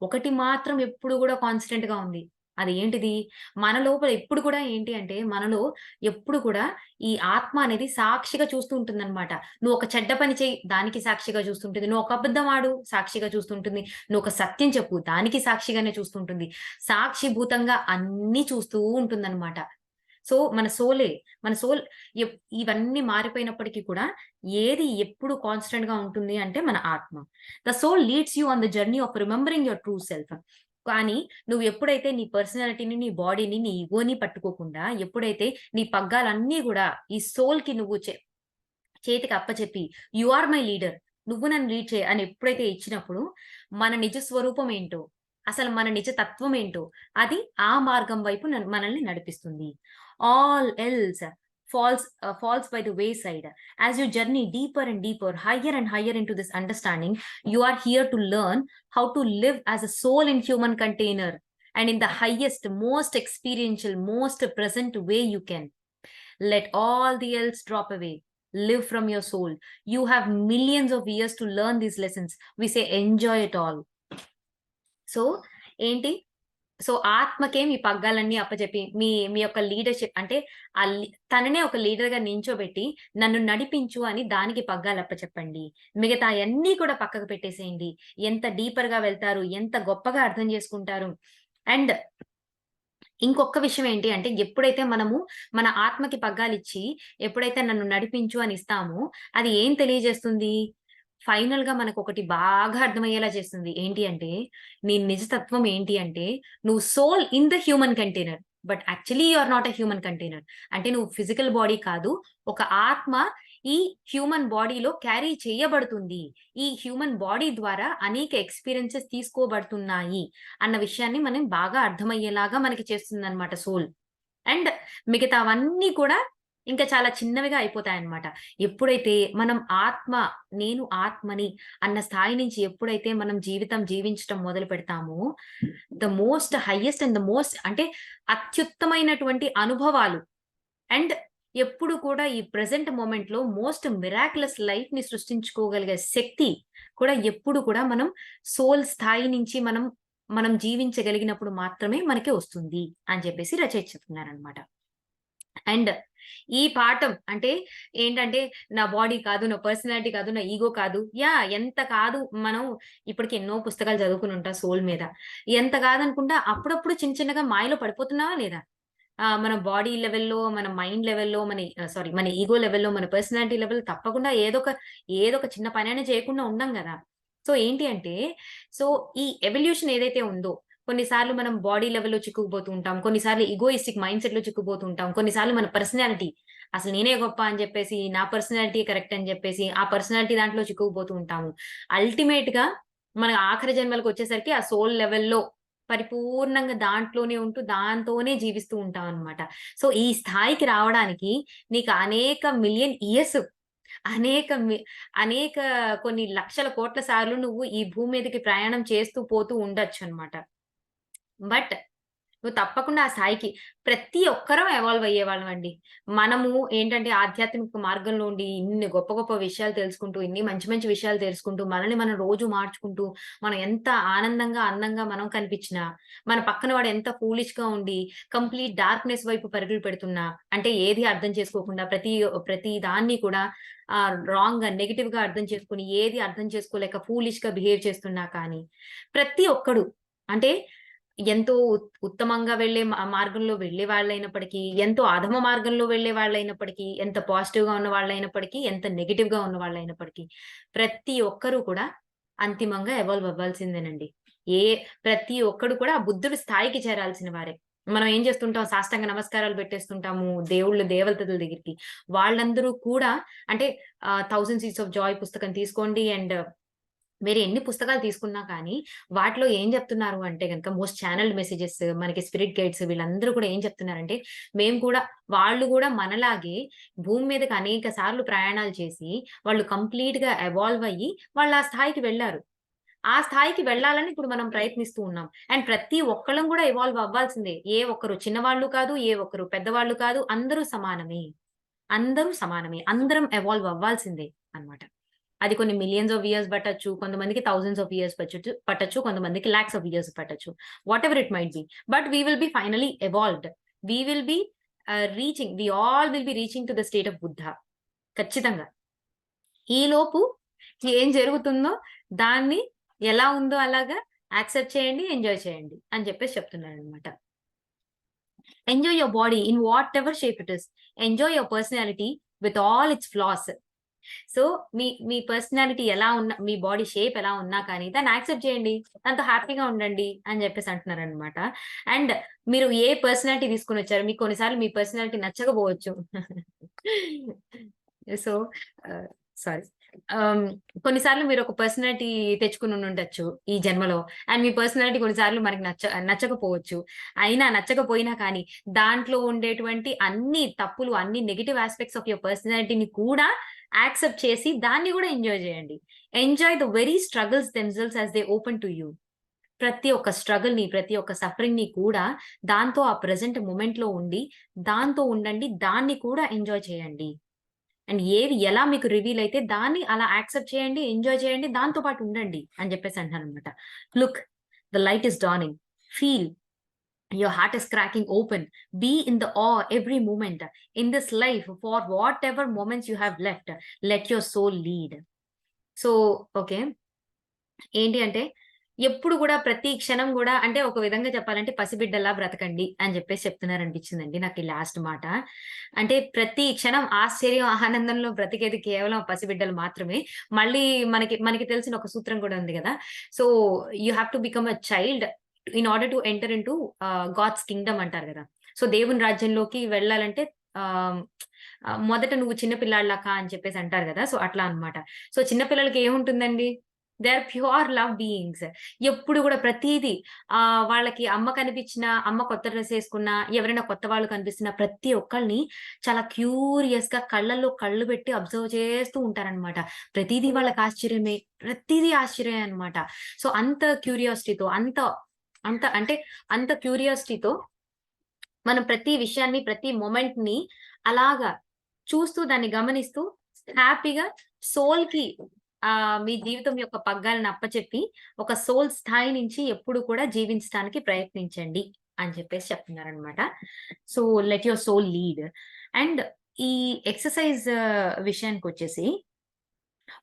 ఒకటి మాత్రం ఎప్పుడు గూడా కాన్స్టెంట్‌గా ఉంది. అది ఏంటిది? మన లోపల ఎప్పుడు కూడా ఏంటి అంటే, మనలో ఎప్పుడు కూడా ఈ ఆత్మ అనేది సాక్షిగా చూస్తూ ఉంటుందనమాట. నువ్వు ఒక చెడ్డ పని చెయ్యి, దానికి సాక్షిగా చూస్తుంటుంది. నువ్వు ఒక అబద్ధం ఆడు, సాక్షిగా చూస్తుంటుంది. నువ్వు ఒక సత్యం చెప్పు, దానికి సాక్షిగానే చూస్తుంటుంది. సాక్షిభూతంగా అన్నీ చూస్తూ ఉంటుందనమాట. సో, మన సోల్ ఇవన్నీ మారిపోయినప్పటికీ కూడా ఏది ఎప్పుడు కాన్స్టెంట్‌గా ఉంటుంది అంటే మన ఆత్మ. The soul leads you on the journey of remembering your true self. కానీ నువ్వు ఎప్పుడైతే నీ పర్సనాలిటీని, నీ బాడీని, నీ ఇగోని పట్టుకోకుండా ఎప్పుడైతే నీ పగ్గాలన్నీ గూడా ఈ సోల్‌కి నువ్వు చేతికి అప్పచెప్పి యూ ఆర్ మై లీడర్. నువ్వు నన్ను లీడ్ చెయి అని ఎప్పుడైతే ఇచ్చినప్పుడు మన నిజ స్వరూపం ఏంటో, అసలు మన నిజ తత్వం ఏంటో అది ఆ మార్గం వైపు మనల్ని నడిపిస్తుంది. All else falls by the wayside. As you journey deeper and deeper, higher and higher into this understanding, you are here to learn how to live as a soul in human container and in the highest, most experiential, most present way you can. Let all the else drop away. Live from your soul. You have millions of years to learn these lessons. We say enjoy it all. So, ఏంటి? So, ఆత్మకే మీ పగ్గాలన్నీ అప్పజెప్పి, మీ మీ యొక్క leadership అంటే తననే ఒక లీడర్‌గా నించోబెట్టి, నన్ను నడిపించు అని దానికి పగ్గాలు అప్పచెప్పండి. మిగతాయన్నీ కూడా పక్కకు పెట్టేసేయండి. ఎంత డీపర్‌గా వెళ్తారు, ఎంత గొప్పగా అర్థం చేసుకుంటారు. అండ్ ఇంకొక్క విషయం ఏంటి అంటే, ఎప్పుడైతే మనము మన ఆత్మకి పగ్గాలిచ్చి, ఎప్పుడైతే నన్ను నడిపించు అని ఇస్తామో, అది ఏం తెలియజేస్తుంది? ఫైనల్‌గా మనకొకటి బాగా అర్థమయ్యేలా చేస్తుంది. ఏంటి అంటే, నీ నిజతత్వం ఏంటి అంటే, నువ్వు soul in the human container. But actually you are not a human container. అంటే నువ్వు ఫిజికల్ బాడీ కాదు. ఒక ఆత్మ ఈ హ్యూమన్ బాడీలో క్యారీ చేయబడుతుంది. ఈ హ్యూమన్ బాడీ ద్వారా అనేక ఎక్స్‌పీరియన్సెస్ తీసుకోబడుతున్నాయి అన్న విషయాన్ని మనం బాగా అర్థమయ్యేలాగా మనకి చేస్తుందన్నమాట సోల్. అండ్ మిగతావన్నీ కూడా ఇంకా చాలా చిన్నవిగా అయిపోతాయన్నమాట. ఎప్పుడైతే మనం నేను ఆత్మని అన్న స్థాయి నుంచి ఎప్పుడైతే మనం జీవితం జీవించటం మొదలు పెడతామో, the most highest and the most అంటే అత్యుత్తమైనటువంటి అనుభవాలు అండ్ ఎప్పుడు కూడా ఈ ప్రెజెంట్ మొమెంట్‌లో మోస్ట్ మిరాక్యులస్ లైఫ్‌ని సృష్టించుకోగలిగే శక్తి కూడా ఎప్పుడు కూడా మనం సోల్ స్థాయి నుంచి మనం జీవించగలిగినప్పుడు మాత్రమే మనకి వస్తుంది అని చెప్పేసి రచయిత చెప్తున్నారనమాట. అండ్ ఈ పాఠం అంటే ఏంటంటే నా బాడీ కాదు, నా పర్సనాలిటీ కాదు, నా ఈగో కాదు. ఎంత కాదు మనం ఇప్పటికి ఎన్నో పుస్తకాలు చదువుకుని ఉంటాం సోల్ మీద. ఎంత కాదనుకుంటా అప్పుడప్పుడు చిన్న చిన్నగా మాయలో పడిపోతున్నావా లేదా? మన బాడీ లెవెల్‌లో, మన మైండ్ లెవెల్‌లో, మన ఇగో లెవెల్‌లో, మన పర్సనాలిటీ లెవెల్ తప్పకుండా ఏదొక చిన్న పనైనా చేయకుండా ఉండం గదా! సో, ఏంటి అంటే, సో, ఈ ఎవల్యూషన్ ఏదైతే ఉందో, కొన్నిసార్లు మనం బాడీ లెవెల్‌లో చిక్కుకుపోతూ ఉంటాం. కొన్నిసార్లు ఇగోయిస్టిక్ మైండ్‌సెట్‌లో చిక్కుకుపోతూ ఉంటాం. కొన్నిసార్లు మన పర్సనాలిటీ అసలు నేనే గొప్ప అని జెప్పేసి, నా పర్సనాలిటీ కరెక్ట్ అని జెప్పేసి, ఆ పర్సనాలిటీ దాంట్లో చిక్కుకుపోతూ ఉంటాము. అల్టిమేట్‌గా మన ఆఖరి జన్మలకొచ్చేసరికి ఆ సోల్ లెవెల్‌లో పరిపూర్ణంగా దాంట్లోనే ఉంటూ, దాంతోనే జీవిస్తూ ఉంటామనమాట. సో, ఈ స్థాయికి రావడానికి నీకు అనేక మిలియన్ ఇయర్స్ అనేక మి అనేక కొన్ని లక్షల కోట్ల సార్లు నువ్వు ఈ భూమి మీదకి ప్రయాణం చేస్తూ పోతూ ఉండొచ్చనమాట. బట్ నువ్వు తప్పకుండా ఆ స్థాయికి ప్రతి ఒక్కరం ఎవాల్వ్ అయ్యేవాళ్ళమండి. మనము ఏంటంటే ఆధ్యాత్మిక మార్గంలో ఉండి ఇన్ని గొప్ప గొప్ప విషయాలు తెలుసుకుంటూ, ఇన్ని మంచి మంచి విషయాలు తెలుసుకుంటూ, మనల్ని మనం రోజు మార్చుకుంటూ, మనం ఎంత ఆనందంగా, అందంగా మనం కనిపించినా, మన పక్కన వాడు ఎంత ఫూలిష్‌గా ఉండి కంప్లీట్ డార్క్‌నెస్ వైపు పరుగులు పెడుతున్నా, అంటే ఏది అర్థం చేసుకోకుండా ప్రతి దాన్ని కూడా రాంగ్‌గా, నెగెటివ్‌గా అర్థం చేసుకొని, ఏది అర్థం చేసుకోలేక ఫూలిష్‌గా బిహేవ్ చేస్తున్నా కానీ, ప్రతి ఒక్కడు అంటే ఎంతో ఉత్తమంగా వెళ్ళే మార్గంలో వెళ్ళే వాళ్ళైనప్పటికీ, ఎంతో అధమ మార్గంలో వెళ్ళే వాళ్ళైనప్పటికీ, ఎంత పాజిటివ్‌గా ఉన్న వాళ్ళైనప్పటికీ, ఎంత నెగెటివ్‌గా ఉన్న వాళ్ళైనప్పటికీ, ప్రతి ఒక్కరు కూడా అంతిమంగా ఎవాల్వ్ అవ్వాల్సిందేనండి. ఏ ప్రతి ఒక్కడు కూడా ఆ బుద్ధుడి స్థాయికి చేరాల్సిన వారే. మనం ఏం చేస్తుంటాం సాష్టాంగ నమస్కారాలు పెట్టేస్తుంటాము దేవతల దగ్గరికి. వాళ్ళందరూ కూడా అంటే 'థౌసండ్ సీడ్స్ ఆఫ్ జాయ్' పుస్తకం తీసుకోండి అండ్ వేరే ఎన్ని పుస్తకాలు తీసుకున్నా కానీ, వాటిలో ఏం చెప్తున్నారు అంటే గనక మోస్ట్ ఛానెల్డ్ మెసేజెస్ మనకి స్పిరిట్ గైడ్స్ వీళ్ళందరూ కూడా ఏం చెప్తున్నారంటే, మేము కూడా వాళ్ళు గూడా మనలాగే భూమి మీదకి అనేక సార్లు ప్రయాణాలు చేసి, వాళ్ళు కంప్లీట్‌గా ఎవాల్వ్ అయ్యి, వాళ్ళు ఆ స్థాయికి వెళ్లారు. ఆ స్థాయికి వెళ్ళాలని ఇప్పుడు మనం ప్రయత్నిస్తూ ఉన్నాం. అండ్ ప్రతి ఒక్కళ్ళం గూడా ఎవాల్వ్ అవ్వాల్సిందే. ఏ ఒక్కరు చిన్నవాళ్ళు కాదు, ఏ ఒక్కరు పెద్దవాళ్ళు కాదు. అందరూ సమానమే. అందరూ సమానమే. అందరం ఎవాల్వ్ అవ్వాల్సిందే అన్నమాట. అది కొన్ని మిలియన్స్ ఆఫ్ ఇయర్స్ పట్టొచ్చు. కొంతమందికి థౌసండ్స్ ఆఫ్ ఇయర్స్ పట్టొచ్చు. కొంతమందికి లాక్స్ ఆఫ్ ఇయర్స్ పట్టొచ్చు. Whatever it might be. But we will be finally evolved. We will be we all will be reaching to the state of Buddha. ఖచ్చితంగా. ఈలోపు ఏం జరుగుతుందో దాన్ని ఎలా ఉందో అలాగా యాక్సెప్ట్ చేయండి. ఎంజాయ్ చేయండి అని చెప్పేసి చెప్తున్నాననమాట. Enjoy your body in whatever shape it is. Enjoy your personality with all its flaws. So, మీ మీ పర్సనాలిటీ ఎలా ఉన్నా మీ బాడీ షేప్ ఎలా ఉన్నా కానీ దాన్ని యాక్సెప్ట్ చేయండి. దాంతో హ్యాపీగా ఉండండి అని జెప్పేసి అంటున్నారనమాట. అండ్ మీరు ఏ పర్సనాలిటీ తీసుకొనొచ్చారు? మీకు కొన్ని సార్లు మీ పర్సనాలిటీ నచ్చకపోవచ్చు. సో, ఆహ్, సారీ. ఆహ్, కొన్నిసార్లు మీరొక పర్సనాలిటీ తెచ్చుకొనుండొచ్చు ఈ జన్మలో. అండ్ మీ పర్సనాలిటీ కొన్నిసార్లు మనకి నచ్చకపోవచ్చు. అయినా నచ్చకపోయినా కానీ దాంట్లో ఉండేటువంటి అన్ని తప్పులు, అన్ని నెగెటివ్ యాస్పెక్ట్స్ ఆఫ్ యువర్ పర్సనాలిటీని కూడా యాక్సెప్ట్ చేసి దాన్ని గూడా ఎంజాయ్ జేయండి. Enjoy the very struggles themselves as they open to you. ప్రతి ఒక్క స్ట్రగల్‌ని, ప్రతి ఒక్క సఫరింగ్‌ని కూడా దాంతో ఆ ప్రెజెంట్ మొమెంట్‌లో ఉండి, దాంతో ఉండండి. దాన్ని కూడా ఎంజాయ్ చేయండి. అండ్ ఏవి ఎలా మీకు రివీల్ అయితే దాన్ని అలా యాక్సెప్ట్ చేయండి, ఎంజాయ్ చేయండి. దాంతో పాటు ఉండండి అని జెప్పేసి అంటున్నాననమాట. Look the light is dawning. Feel your heart is cracking open. Be in the awe every moment. In this life, for whatever moments you have left, let your soul lead. So, okay. ఏంటి అంటే, ఎప్పుడు గూడా ప్రతి క్షణం గూడా అంటే ఒక విధంగా చెప్పాలంటే పసిబిడ్డలా బ్రతకండి అని జెప్పేసి చెప్తున్నారనిపించిందండి నాకు ఈ లాస్ట్ మాట. అంటే ప్రతి క్షణం ఆశ్చర్యం, ఆనందంలో బ్రతికేది కేవలం పసిబిడ్డలు మాత్రమే. మళ్ళీ మనకి తెలిసిన ఒక సూత్రం గూడా ఉంది గదా! So, you have to become a child in order to enter into God's kingdom అంటారు గదా! సో, దేవుని రాజ్యంలోకి వెళ్ళాలంటే ఆహ్, మొదట నువ్వు చిన్న పిల్లాడిలా కా అని చెప్పేసి అంటారు గదా! సో, అట్లా అన్నమాట. సో, చిన్న పిల్లలకి ఏముంటుందండి? They are pure love beings. ఎప్పుడు గూడా ప్రతీదీ వాళ్ళకి అమ్మ కనిపించినా, అమ్మ కొత్త డ్రెస్ ఏసుకున్నా, ఎవరైనా కొత్త వాళ్ళు కనిపిస్తున్నా ప్రతి ఒక్కళ్ళని చాలా క్యూరియస్‌గా కళ్ళల్లో కళ్ళు పెట్టి అబ్జర్వ్ చేస్తూ ఉంటారనమాట. ప్రతీదీ వాళ్ళకి ఆశ్చర్యమే. ప్రతీదీ ఆశ్చర్యమే అన్నమాట. సో, అంత క్యూరియాసిటీతో అంత అంత అంటే అంత క్యూరియాసిటీతో మనం ప్రతి విషయాన్ని, ప్రతి మొమెంట్‌ని అలాగా చూస్తూ, దాన్ని గమనిస్తూ హ్యాపీగా సోల్‌కి మీ జీవితం యొక్క పగ్గాలను అప్పచెప్పి, ఒక సోల్ స్థాయి నుంచి ఎప్పుడు కూడా జీవించటానికి ప్రయత్నించండి. అని చెప్పేసి చెప్తున్నారనమాట. So let your soul lead. And ఈ ఎక్సర్సైజ్ విషయానికి వచ్చేసి,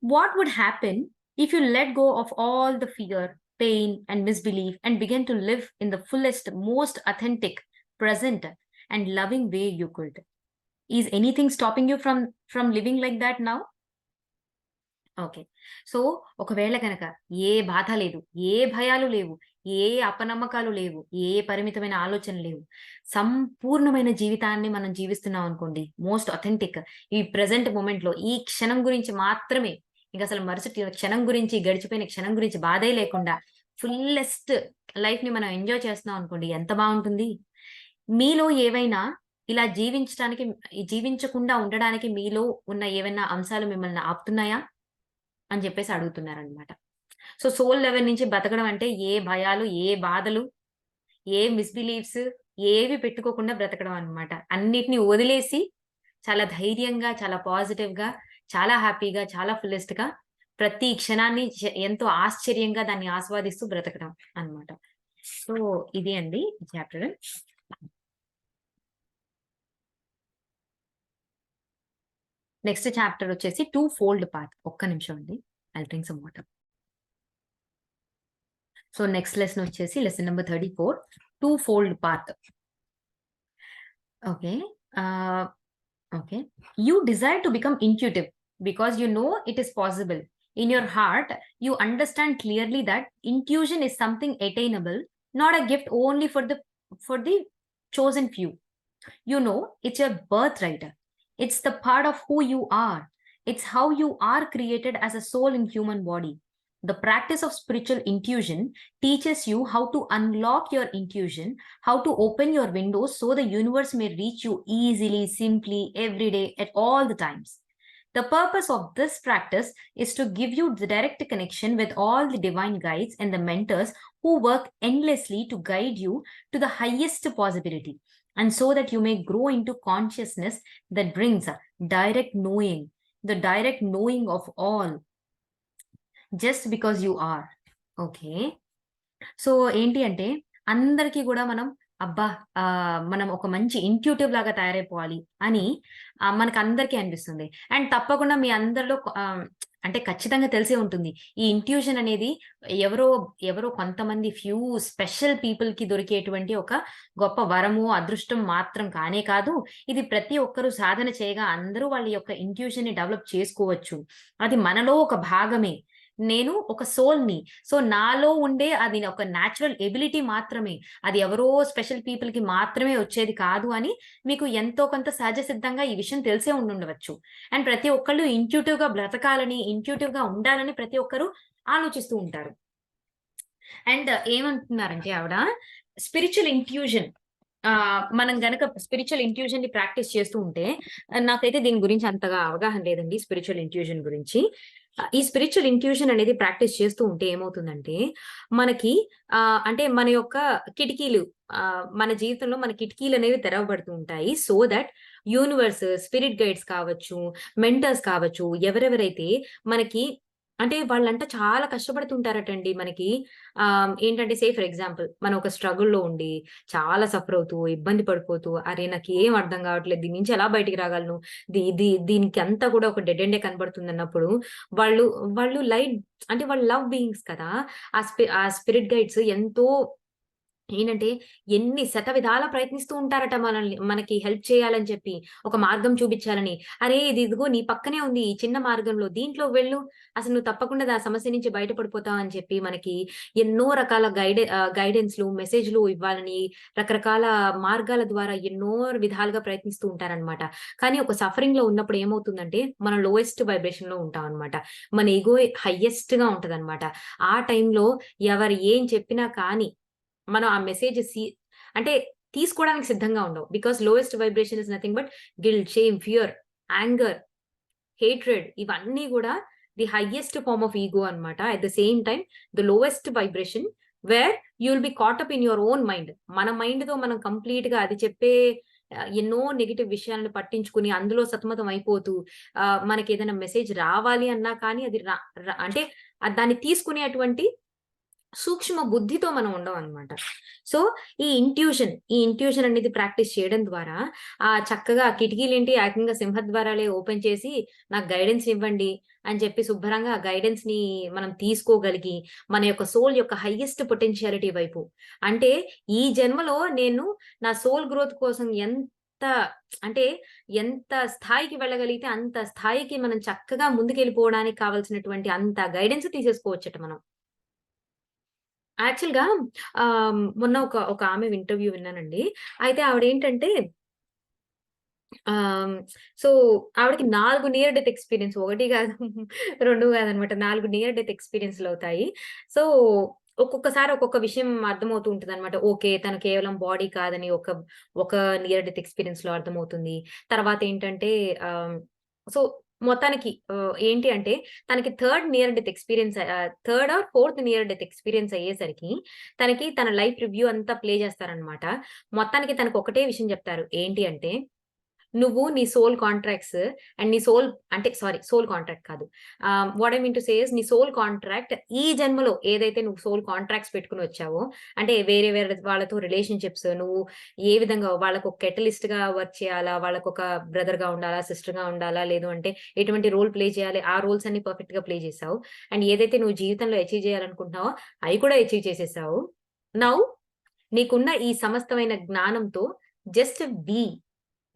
what would happen if you let go of all the fear, pain, and misbelief and begin to live in the fullest, most authentic, present, and loving way you could? Is anything stopping you from living like that now? Okay. So, ఒకవేళ గనక ఏ బాధ లేదు, ఏ భయాలు లేవు, ఏ అపనమ్మకాలు లేవు, ఏ పరిమితమైన ఆలోచనలు లేవు. సంపూర్ణమైన జీవితాన్ని మనం జీవిస్తున్నాం అనుకోండి. మోస్ట్ అథెంటిక్ ఈ ప్రెజెంట్ మొమెంట్‌లో ఈ క్షణం గురించి మాత్రమే, ఇంకసలు మరుసటి క్షణం గురించి, గడిచిపోయిన క్షణం గురించి బాధే లేకుండా ఫుల్లెస్ట్ లైఫ్‌ని మనం ఎంజాయ్ చేస్తున్నాం అనుకోండి. ఎంత బావుంటుంది. మీలో ఏవైనా ఇలా జీవించకుండా ఉండడానికి మీలో ఉన్న ఏవైనా అంశాలు మిమ్మల్ని ఆపుతున్నాయా? అని చెప్పేసి అడుగుతున్నారనమాట. సో, సోల్ లెవెల్ నుంచి బతకడం అంటే ఏ భయాలు, ఏ బాధలు, ఏ మిస్‌బిలీఫ్స్ ఏవి పెట్టుకోకుండా బ్రతకడం అనమాట. అన్నిటిని వదిలేసి చాలా ధైర్యంగా, చాలా పాజిటివ్‌గా, చాలా హ్యాపీగా, చాలా ఫుల్లెస్ట్‌గా ప్రతి క్షణాన్ని ఎంతో ఆశ్చర్యంగా దాన్ని ఆస్వాదిస్తూ బ్రతకడం అనమాట. సో, ఇది అండి చాప్టర్. నెక్స్ట్ చాప్టర్ వచ్చేసి టూ ఫోల్డ్ పాత్. ఒక్క నిమిషం అండి. I will drink some water. So, next lesson వచ్చేసి lesson number 34, two fold path. Okay. Okay. You desire to become intuitive because you know it is possible. In your heart, you understand clearly that intuition is something attainable, not a gift only for the chosen few. You know, it's your birthright. It's the part of who you are. It's how you are created as a soul in human body. The practice of spiritual intuition teaches you how to unlock your intuition, how to open your windows so the universe may reach you easily, simply, every day, at all the times. The purpose of this practice is to give you the direct connection with all the divine guides and the mentors who work endlessly to guide you to the highest possibility, and so that you may grow into consciousness that brings direct knowing, the direct knowing of all, just because you are. Okay. So, ఏంటి అంటే అందరికీ గూడా మనం అబ్బా! మనం ఒక మంచి intuitive లాగా తయారైపోవాలి అని మనకందరికీ అనిపిస్తుంది. అండ్ తప్పకుండా మీ అందరిలో అంటే ఖచ్చితంగా తెలిసే ఉంటుంది. ఈ ఇంట్యూషన్ అనేది ఎవరో, ఎవరో కొంతమంది ఫ్యూ స్పెషల్ పీపుల్‌కి దొరికేటువంటి ఒక గొప్ప వరము, అదృష్టం మాత్రం కానే కాదు. ఇది ప్రతి ఒక్కరు సాధన చేయగా అందరూ వాళ్ళ యొక్క ఇంట్యూషన్‌ని డెవలప్ చేసుకోవచ్చు. అది మనలో ఒక భాగమే. నేను ఒక సోల్‌ని. సో, నాలో ఉండే అది ఒక న్యాచురల్ ఎబిలిటీ మాత్రమే. అది ఎవరో స్పెషల్ పీపుల్‌కి మాత్రమే వచ్చేది కాదు అని మీకు ఎంతో కొంత సహజ సిద్ధంగా ఈ విషయం తెలిసే ఉండుండవచ్చు. అండ్ ప్రతి ఒక్కళ్ళు ఇంట్యూటివ్‌గా బ్రతకాలని, ఇంట్యూటివ్‌గా ఉండాలని ప్రతి ఒక్కరు ఆలోచిస్తూ ఉంటారు. అండ్ ఏమంటున్నారంటే ఆవిడ, స్పిరిచ్యువల్ ఇంట్యూషన్ మనం గనక స్పిరిచ్యువల్ ఇంట్యూషన్‌ని ప్రాక్టీస్ చేస్తూ ఉంటే, నాకైతే దీని గురించి అంతగా అవగాహన లేదండి స్పిరిచ్యువల్ ఇంట్యూషన్ గురించి. ఈ స్పిరిచ్యువల్ ఇంట్యూషన్ అనేది ప్రాక్టీస్ చేస్తూ ఉంటే ఏమవుతుందంటే, మనకి అంటే మన యొక్క కిటికీలు, మన జీవితంలో మన కిటికీలనేవి తెరవబడుతూ ఉంటాయి. So that universe, spirit guides కావచ్చు, మెంటర్స్ కావచ్చు, ఎవరెవరైతే మనకి అంటే వాళ్ళంట చాలా కష్టపడుతుంటారటండి మనకి. ఏంటంటే ఫర్ ఎగ్జాంపుల్ మనం ఒక స్ట్రగుల్‌లో ఉండి, చాలా సఫర్ అవుతూ, ఇబ్బంది పడిపోతూ, అరే! నాకేం అర్థం కావట్లేదు. దీని నుంచి ఎలా బయటికి రాగలను? దీనికంతా కూడా ఒక డెడ్ ఎండే కనబడుతుందన్నప్పుడు, వాళ్ళు వాళ్ళు లైట్ అంటే వాళ్ళు లవ్ బీయింగ్స్ కదా! ఆ స్పిరిట్ గైడ్స్ ఎంతో ఏంటంటే, ఎన్ని శతవిధాలా ప్రయత్నిస్తూ ఉంటారట మనకి హెల్ప్ చేయాలని చెప్పి, ఒక మార్గం చూపించాలని. "అరే! ఇదిగో నీ పక్కనే ఉంది ఈ చిన్న మార్గంలో. దీంట్లో వెళ్ళు. అసలు నువ్వు తప్పకుండా ఆ సమస్య నుంచి బయటపడిపోతావు" అని చెప్పి మనకి ఎన్నో రకాల గైడెన్స్‌లు, మెసేజ్‌లు ఇవ్వాలని రకరకాల మార్గాల ద్వారా ఎన్నో విధాలుగా ప్రయత్నిస్తూ ఉంటారనమాట. కానీ ఒక సఫరింగ్‌లో ఉన్నప్పుడు ఏమవుతుందంటే, మనం లోయెస్ట్ వైబ్రేషన్‌లో ఉంటామనమాట. మన ఇగో హైయెస్ట్‌గా ఉంటదనమాట. ఆ టైంలో ఎవరు ఏం చెప్పినా కానీ మనం ఆ మెసేజ్ అంటే తీసుకోవడానికి సిద్ధంగా ఉండవు. Because lowest vibration is nothing but guilt, shame, fear, anger, hatred ఇవన్నీ గూడా the highest form of ego అన్నమాట. At the same time the lowest vibration where you will be caught up in your own mind. మన మైండ్‌తో మనం కంప్లీట్‌గా అది చెప్పే ఎన్నో నెగెటివ్ విషయాలను పట్టించుకొని అందులో సతమతం అయిపోతూ మనకేదైనా మెసేజ్ రావాలి అన్నా కానీ అది ర ర అంటే దాన్ని తీసుకునేటువంటి సూక్ష్మ బుద్ధితో మనం ఉండమనమాట. సో, ఈ ఇంట్యూషన్ అనేది ప్రాక్టీస్ చేయడం ద్వారా చక్కగా కిటికీలేంటి ఏకంగా సింహద్వారాలే ఓపెన్ చేసి నాకు గైడెన్స్ ఇవ్వండి అని చెప్పి శుభ్రంగా ఆ గైడెన్స్‌ని మనం తీసుకోగలిగి, మన యొక్క సోల్ యొక్క హైయెస్ట్ పొటెన్షియాలిటీ వైపు అంటే ఈ జన్మలో నేను నా సోల్ గ్రోత్ కోసం అంటే ఎంత స్థాయికి వెళ్ళగలిగితే అంత స్థాయికి మనం చక్కగా ముందుకెళ్ళిపోవడానికి కావాల్సినటువంటి అంత గైడెన్స్ తీసేసుకోవచ్చట మనం. యాక్చువల్‌గా మొన్న ఒక ఆమె ఇంటర్వ్యూ విన్నానండి. అయితే ఆవిడేంటంటే ఆహ్, సో, ఆవిడకి 4 నియర్ డెత్ ఎక్స్‌పీరియన్స్ 1 గాదు, 2 గాదనమాట. 4 నియర్ డెత్ ఎక్స్‌పీరియన్స్‌లవుతాయి. సో, ఒక్కొక్కసారి ఒక్కొక్క విషయం అర్థమవుతూ ఉంటదనమాట. ఓకే. తను కేవలం బాడీ కాదని ఒక నియర్ డెత్ ఎక్స్‌పీరియన్స్‌లో అర్థమవుతుంది. తర్వాతేంటంటే ఆహ్, సో, మొత్తానికి ఏంటి అంటే తనకి third or fourth near death experience అయ్యేసరికి తనకి తన లైఫ్ రివ్యూ అంతా ప్లే చేస్తారనమాట. మొత్తానికి తనకొకటే విషయం చెప్తారు. ఏంటి అంటే నువ్వు నీ సోల్ కాంట్రాక్ట్స్ అండ్ నీ సోల్ అంటే సారీ సోల్ కాంట్రాక్ట్ కాదు. What I mean to say is నీ సోల్ కాంట్రాక్ట్ ఈ జన్మలో ఏదైతే నువ్వు సోల్ కాంట్రాక్ట్స్ పెట్టుకొని వచ్చావో, అంటే వేరే వేరే వాళ్ళతో రిలేషన్‌షిప్స్ నువ్వు ఏ విధంగా వాళ్ళకొక కెటలిస్ట్‌గా వర్క్ చేయాలా? వాళ్ళకొక బ్రదర్‌గా ఉండాలా? సిస్టర్‌గా ఉండాలా? లేదు అంటే ఎటువంటి రోల్ ప్లే చేయాలి? ఆ రోల్స్ అన్ని పర్ఫెక్ట్‌గా ప్లే చేసావు. అండ్ ఏదైతే నువ్వు జీవితంలో అచీవ్ చేయాలనుకుంటున్నావో అయి కూడా అచీవ్ చేసేసావు. నౌ నీకున్న ఈ సమస్తమైన జ్ఞానంతో జస్ట్ బీ.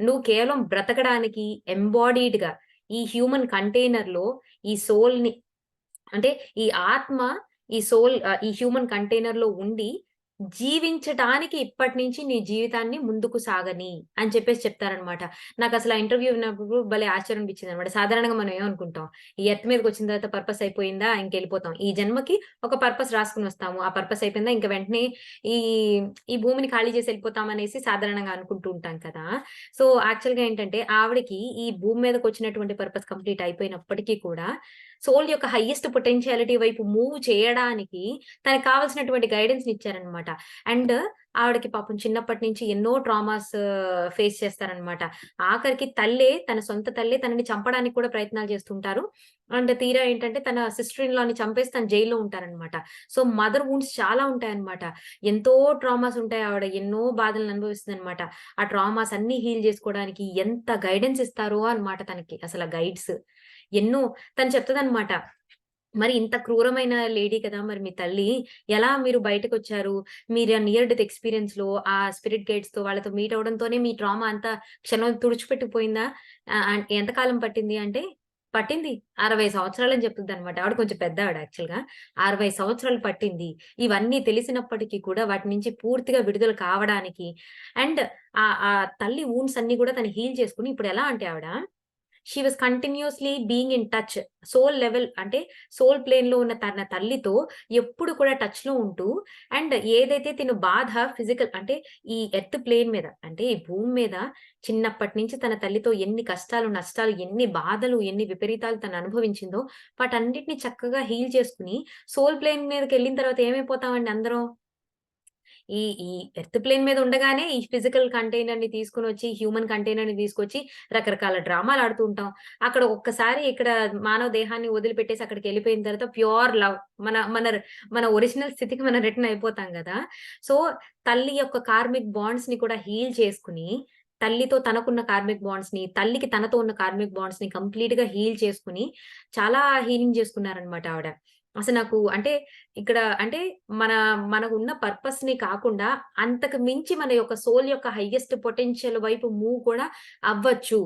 నువ్వు కేవలం బ్రతకడానికి ఎంబాడీడ్‌గా ఈ హ్యూమన్ కంటైనర్‌లో ఈ సోల్‌ని అంటే ఈ ఆత్మ ఈ హ్యూమన్ కంటైనర్‌లో ఉండి జీవించటానికి ఇప్పటినుంచి నీ జీవితాన్ని ముందుకు సాగని అని చెప్పేసి చెప్తారనమాట. నాకసల ఆ ఇంటర్వ్యూ విన్నప్పుడు భలే ఆశ్చర్యం అనిపించిందనమాట. సాధారణంగా మనం ఏమనుకుంటాం, ఈ ఎర్త్ మీదకొచ్చిన తర్వాత పర్పస్ అయిపోయిందా ఇంకెళ్ళిపోతాం. ఈ జన్మకి ఒక పర్పస్ రాసుకొనొస్తాము. ఆ పర్పస్ అయిపోయిందా ఇంక వెంటనే ఈ ఈ భూమిని ఖాళీ చేసి ఎళ్ళిపోతామనేసి సాధారణంగా అనుకుంటూ ఉంటాం కదా! సో, యాక్చువల్‌గా ఏంటంటే ఆవిడకి ఈ భూమి మీదకొచ్చినటువంటి పర్పస్ కంప్లీట్ అయిపోయినప్పటికీ కూడా సోల్ యొక్క హైయెస్ట్ పొటెన్షియాలిటీ వైపు మూవ్ చేయడానికి తనకు కావాల్సినటువంటి గైడెన్స్‌ని ఇచ్చారనమాట. అండ్ ఆవిడకి పాపం చిన్నప్పటి నుంచి ఎన్నో ట్రామాస్ ఫేస్ చేస్తారనమాట. ఆఖరికి తన సొంత తల్లే తనని చంపడానికి కూడా ప్రయత్నాలు చేస్తుంటారు. అండ్ తీరా ఏంటంటే తన సిస్టర్ ఇన్ లాని చంపేసి తను జైల్‌లో ఉంటారనమాట. సో, మదర్ వుండ్స్ చాలా ఉంటాయన్నమాట. ఎంతో ట్రామాస్ ఉంటాయి. ఆవిడ ఎన్నో బాధలను అనుభవిస్తుందనమాట. ఆ ట్రామాస్ అన్నీ హీల్ చేసుకోవడానికి ఎంత గైడెన్స్ ఇస్తారో అన్నమాట తనకి అసల గైడ్స్. ఎన్నో తను చెప్తదనమాట. మరి ఇంత క్రూరమైన లేడీ కదా! మరి మీ తల్లి. ఎలా మీరు బయటకొచ్చారు? మీరు ఆ నియర్ డెత్ ఎక్స్‌పీరియన్స్‌లో ఆ స్పిరిట్ గైడ్స్‌తో వాళ్ళతో మీట్ అవ్వడంతోనే మీ ట్రామా అంతా క్షణంలో తుడిచిపెట్టుకుపోయిందా? ఎంత కాలం పట్టింది అంటే, పట్టింది 60 సంవత్సరాలని చెప్తుద్దనమాట. ఆవిడ కొంచెం పెద్దావిడ యాక్చువల్‌గా. 60 సంవత్సరాలు పట్టింది. ఇవన్నీ తెలిసినప్పటికి కూడా వాటి నుంచి పూర్తిగా విడుదల కావడానికి అండ్ ఆ తల్లి వూండ్స్ అన్నీ కూడా తను హీల్ చేసుకొని ఇప్పుడెలా అంటే ఆవిడ she was continuously being in touch. Soul level అంటే సోల్ ప్లేన్‌లో ఉన్న తన తల్లితో ఎప్పుడు కూడా టచ్‌లో ఉంటూ అండ్ ఏదైతే తిను బాధ ఫిజికల్ అంటే ఈ ఎర్త్ ప్లేన్ మీద అంటే ఈ భూమి మీద చిన్నప్పటి నుంచి తన తల్లితో ఎన్ని కష్టాలు, నష్టాలు, ఎన్ని బాధలు, ఎన్ని విపరీతాలు తను అనుభవించిందో వాటన్నిటిని చక్కగా హీల్ చేసుకొని సోల్ ప్లేన్ మీదకెళ్ళిన తర్వాత ఏమైపోతామండి అందరం? ఈ ఎర్త్ ప్లేన్ మీద ఉండగానే ఈ ఫిజికల్ కంటైనర్‌ని తీసుకొనొచ్చి, హ్యూమన్ కంటైనర్‌ని తీసుకొచ్చి రకరకాల డ్రామాలాడుతూ ఉంటాం. అక్కడ ఒక్కసారి ఇక్కడ మానవ దేహాన్ని వదిలిపెట్టేసి అక్కడికెళ్ళిపోయిన తర్వాత ప్యూర్ లవ్ మన మన మన ఒరిజినల్ స్థితికి మనం రిటర్న్ అయిపోతాం గదా! సో, తల్లి యొక్క కార్మిక్ బాండ్స్‌ని కూడా హీల్ చేసుకొని, తల్లితో తనకున్న కార్మిక్ బాండ్స్‌ని, తల్లికి తనతో ఉన్న కార్మిక్ బాండ్స్‌ని కంప్లీట్‌గా హీల్ చేసుకొని, చాలా హీలింగ్ చేసుకున్నారనమాట ఆవిడ. అసలు నాకు అంటే ఇక్కడ అంటే మన మనకున్న పర్పస్‌ని కాకుండా అంతకు మించి మన యొక్క సోల్ యొక్క హైయెస్ట్ పొటెన్షియల్ వైపు మూవ్ కూడా అవ్వచ్చు.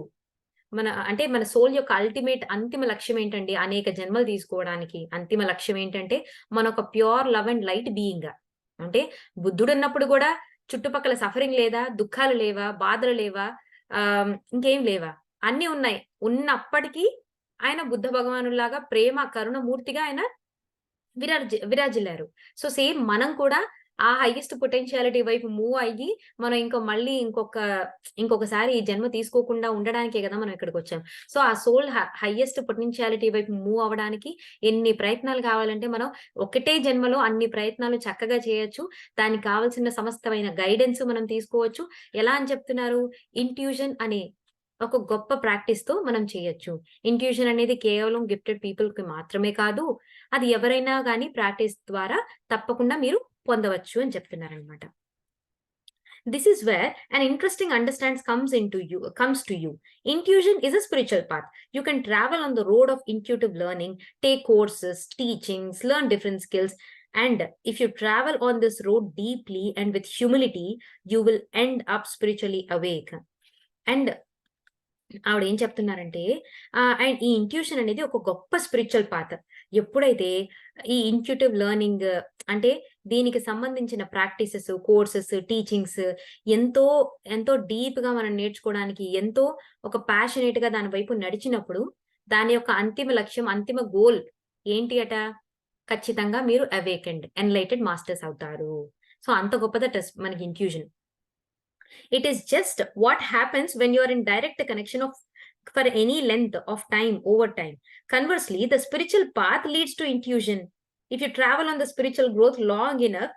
మన సోల్ యొక్క అల్టిమేట్ అంతిమ లక్ష్యం ఏంటండి? అనేక జన్మలు తీసుకోవడానికి. అంతిమ లక్ష్యం ఏంటంటే మనొక pure love and light being. అంటే బుద్ధుడున్నప్పుడు గూడా చుట్టుపక్కల సఫరింగ్ లేదా? దుఃఖాలు లేవా? బాధలు లేవా? ఇంకేం లేవా? అన్నీ ఉన్నాయి. ఉన్నప్పటికీ ఆయన బుద్ధ భగవానుడిలాగా ప్రేమ, కరుణ మూర్తిగా ఆయన విరాజిల్లారు. సో, సేమ్ మనం కూడా ఆ హైయెస్ట్ పొటెన్షియాలిటీ వైపు మూవ్ అయ్యి, మనం మళ్ళీ ఇంకొకసారి ఈ జన్మ తీసుకోకుండా ఉండడానికే గదా! మనం ఇక్కడికొచ్చాం. సో, ఆ సోల్ హైయెస్ట్ పొటెన్షియాలిటీ వైపు మూవ్ అవ్వడానికి ఎన్ని ప్రయత్నాలు కావాలంటే, మనం ఒకటే జన్మలో అన్ని ప్రయత్నాలు చక్కగా చేయొచ్చు. దానికి కావాల్సిన సమస్తమైన గైడెన్స్ మనం తీసుకోవచ్చు. ఎలా అని చెప్తున్నారు? ఇంట్యూషన్ అనే ఒక గొప్ప ప్రాక్టీస్‌తో మనం చేయొచ్చు. ఇంట్యూషన్ అనేది కేవలం గిఫ్టెడ్ పీపుల్‌కి మాత్రమే కాదు. అది ఎవరైనా గానీ ప్రాక్టీస్ ద్వారా తప్పకుండా మీరు పొందవచ్చు అని చెప్తున్నారనమాట. This is where an interesting understanding comes to you. Intuition is a spiritual path. You can travel on the road of intuitive learning, take courses, teachings, learn different skills, and if you travel on this road deeply and with humility, you will end up spiritually awake. And ఆవిడ ఏం చెప్తున్నారంటే and ఈ intuition అనేది ఒక గొప్ప spiritual path. ఎప్పుడైతే ఈ intuitive learning అంటే దీనికి సంబంధించిన ప్రాక్టీసెస్, కోర్సెస్, టీచింగ్స్ ఎంతో ఎంతో డీప్ గా మనం నేర్చుకోవడానికి ఎంతో ఒక ప్యాషనేట్ గా దాని వైపు నడిచినప్పుడు దాని యొక్క అంతిమ లక్ష్యం, అంతిమ గోల్ ఏంటి అట? ఖచ్చితంగా మీరు అవేకెండ్, ఎన్లైటెడ్ మాస్టర్స్ అవుతారు. సో అంత గొప్పదట మనకి intuition. It is just what happens when you are in direct connection for any length of time over time. Conversely, the spiritual path leads to intuition. If you travel on the spiritual growth long enough,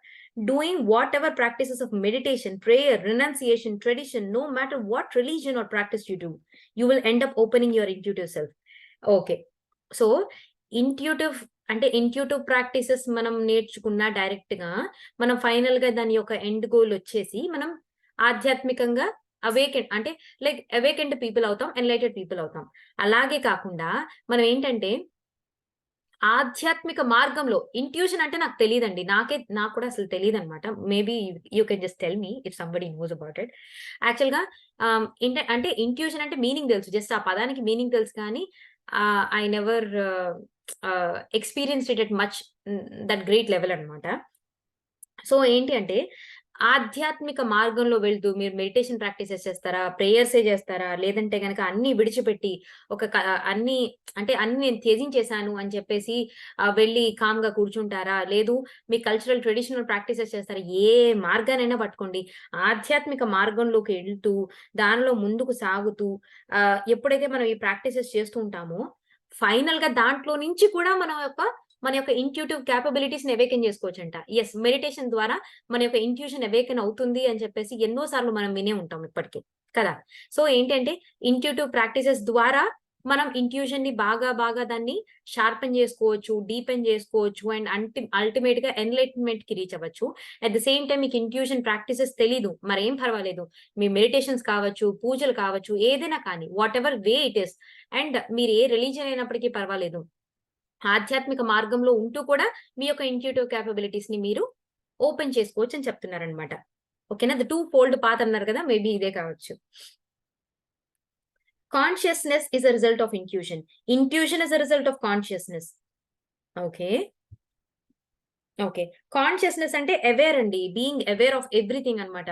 doing whatever practices of meditation, prayer, renunciation, tradition, no matter what religion or practice you do, you will end up opening your intuitive self. Okay. So, intuitive practices మనం నేర్చుకున్నా direct గా మనం final గా దాని యొక్క end goal వచ్చేసి మనం ఆధ్యాత్మికంగా అవేకెండ్ పీపుల్ అవుతాం, ఎన్లైటెడ్ పీపుల్ అవుతాం. అలాగే కాకుండా మనం ఏంటంటే ఆధ్యాత్మిక మార్గంలో ఇంట్యూషన్ అంటే నాకు తెలియదండి. నాకు కూడా అసలు తెలియదు అనమాట. Maybe you can just tell me if somebody knows about it. Actual గా అంటే ఇంట్యూషన్ అంటే మీనింగ్ తెలుసు, జస్ట్ ఆ పదానికి మీనింగ్ తెలుసు, కానీ I never experienced it at much that great level అనమాట. సో ఏంటి అంటే ఆధ్యాత్మిక మార్గంలో వెళ్తూ మీరు మెడిటేషన్ ప్రాక్టీసెస్ చేస్తారా, ప్రేయర్సే చేస్తారా, లేదంటే గనక అన్ని విడిచిపెట్టి అన్ని నేను త్యజించేశాను అని చెప్పేసి వెళ్ళి కామ్ గా కూర్చుంటారా, లేదు మీ కల్చరల్ ట్రెడిషనల్ ప్రాక్టీసెస్ చేస్తారా, ఏ మార్గానైనా పట్టుకోండి. ఆధ్యాత్మిక మార్గంలోకి వెళ్తూ దానిలో ముందుకు సాగుతూ ఎప్పుడైతే మనం ఈ ప్రాక్టీసెస్ చేస్తూ ఉంటామో ఫైనల్ గా దాంట్లో నుంచి కూడా మన యొక్క ఇంట్యూటివ్ క్యాపబిలిటీస్ ని అవేకెన్ చేసుకోవచ్చంట. ఎస్, మెడిటేషన్ ద్వారా మన యొక్క ఇంట్యూషన్ అవేకెన్ అవుతుంది అని చెప్పేసి ఎన్నో సార్లు మనం వినే ఉంటాం ఇప్పటికీ కదా. సో ఏంటంటే ఇంట్యూటివ్ ప్రాక్టీసెస్ ద్వారా మనం ఇంట్యూషన్ ని బాగా దాన్ని షార్పెన్ చేసుకోవచ్చు, డీపెన్ చేసుకోవచ్చు, అండ్ అల్టిమేట్ గా ఎన్లైట్మెంట్ కి రీచ్ అవ్వచ్చు. అట్ ద సేమ్ టైం మీకు ఇంట్యూషన్ ప్రాక్టీసెస్ తెలీదు, మరేం పర్వాలేదు. మీ మెడిటేషన్స్ కావచ్చు, పూజలు కావచ్చు, ఏదైనా కానీ what ever way it is, and మీరు ఏ రిలీజియన్ అయినప్పటికీ పర్వాలేదు, ఆధ్యాత్మిక మార్గంలో ఉంటూ కూడా మీ యొక్క ఇంట్యూటివ్ క్యాపబిలిటీస్ ని మీరు ఓపెన్ చేసుకోవచ్చు అని చెప్తున్నారనమాట. ఓకేనా? ద 2 ఫోల్డ్ పాత్ అన్నారు కదా, మేబీ ఇదే కావచ్చు. Consciousness is a result of intuition. Intuition is a result of consciousness. Okay. Consciousness అంటే అవేర్ అండి, బీయింగ్ అవేర్ ఆఫ్ ఎవ్రీథింగ్ అనమాట.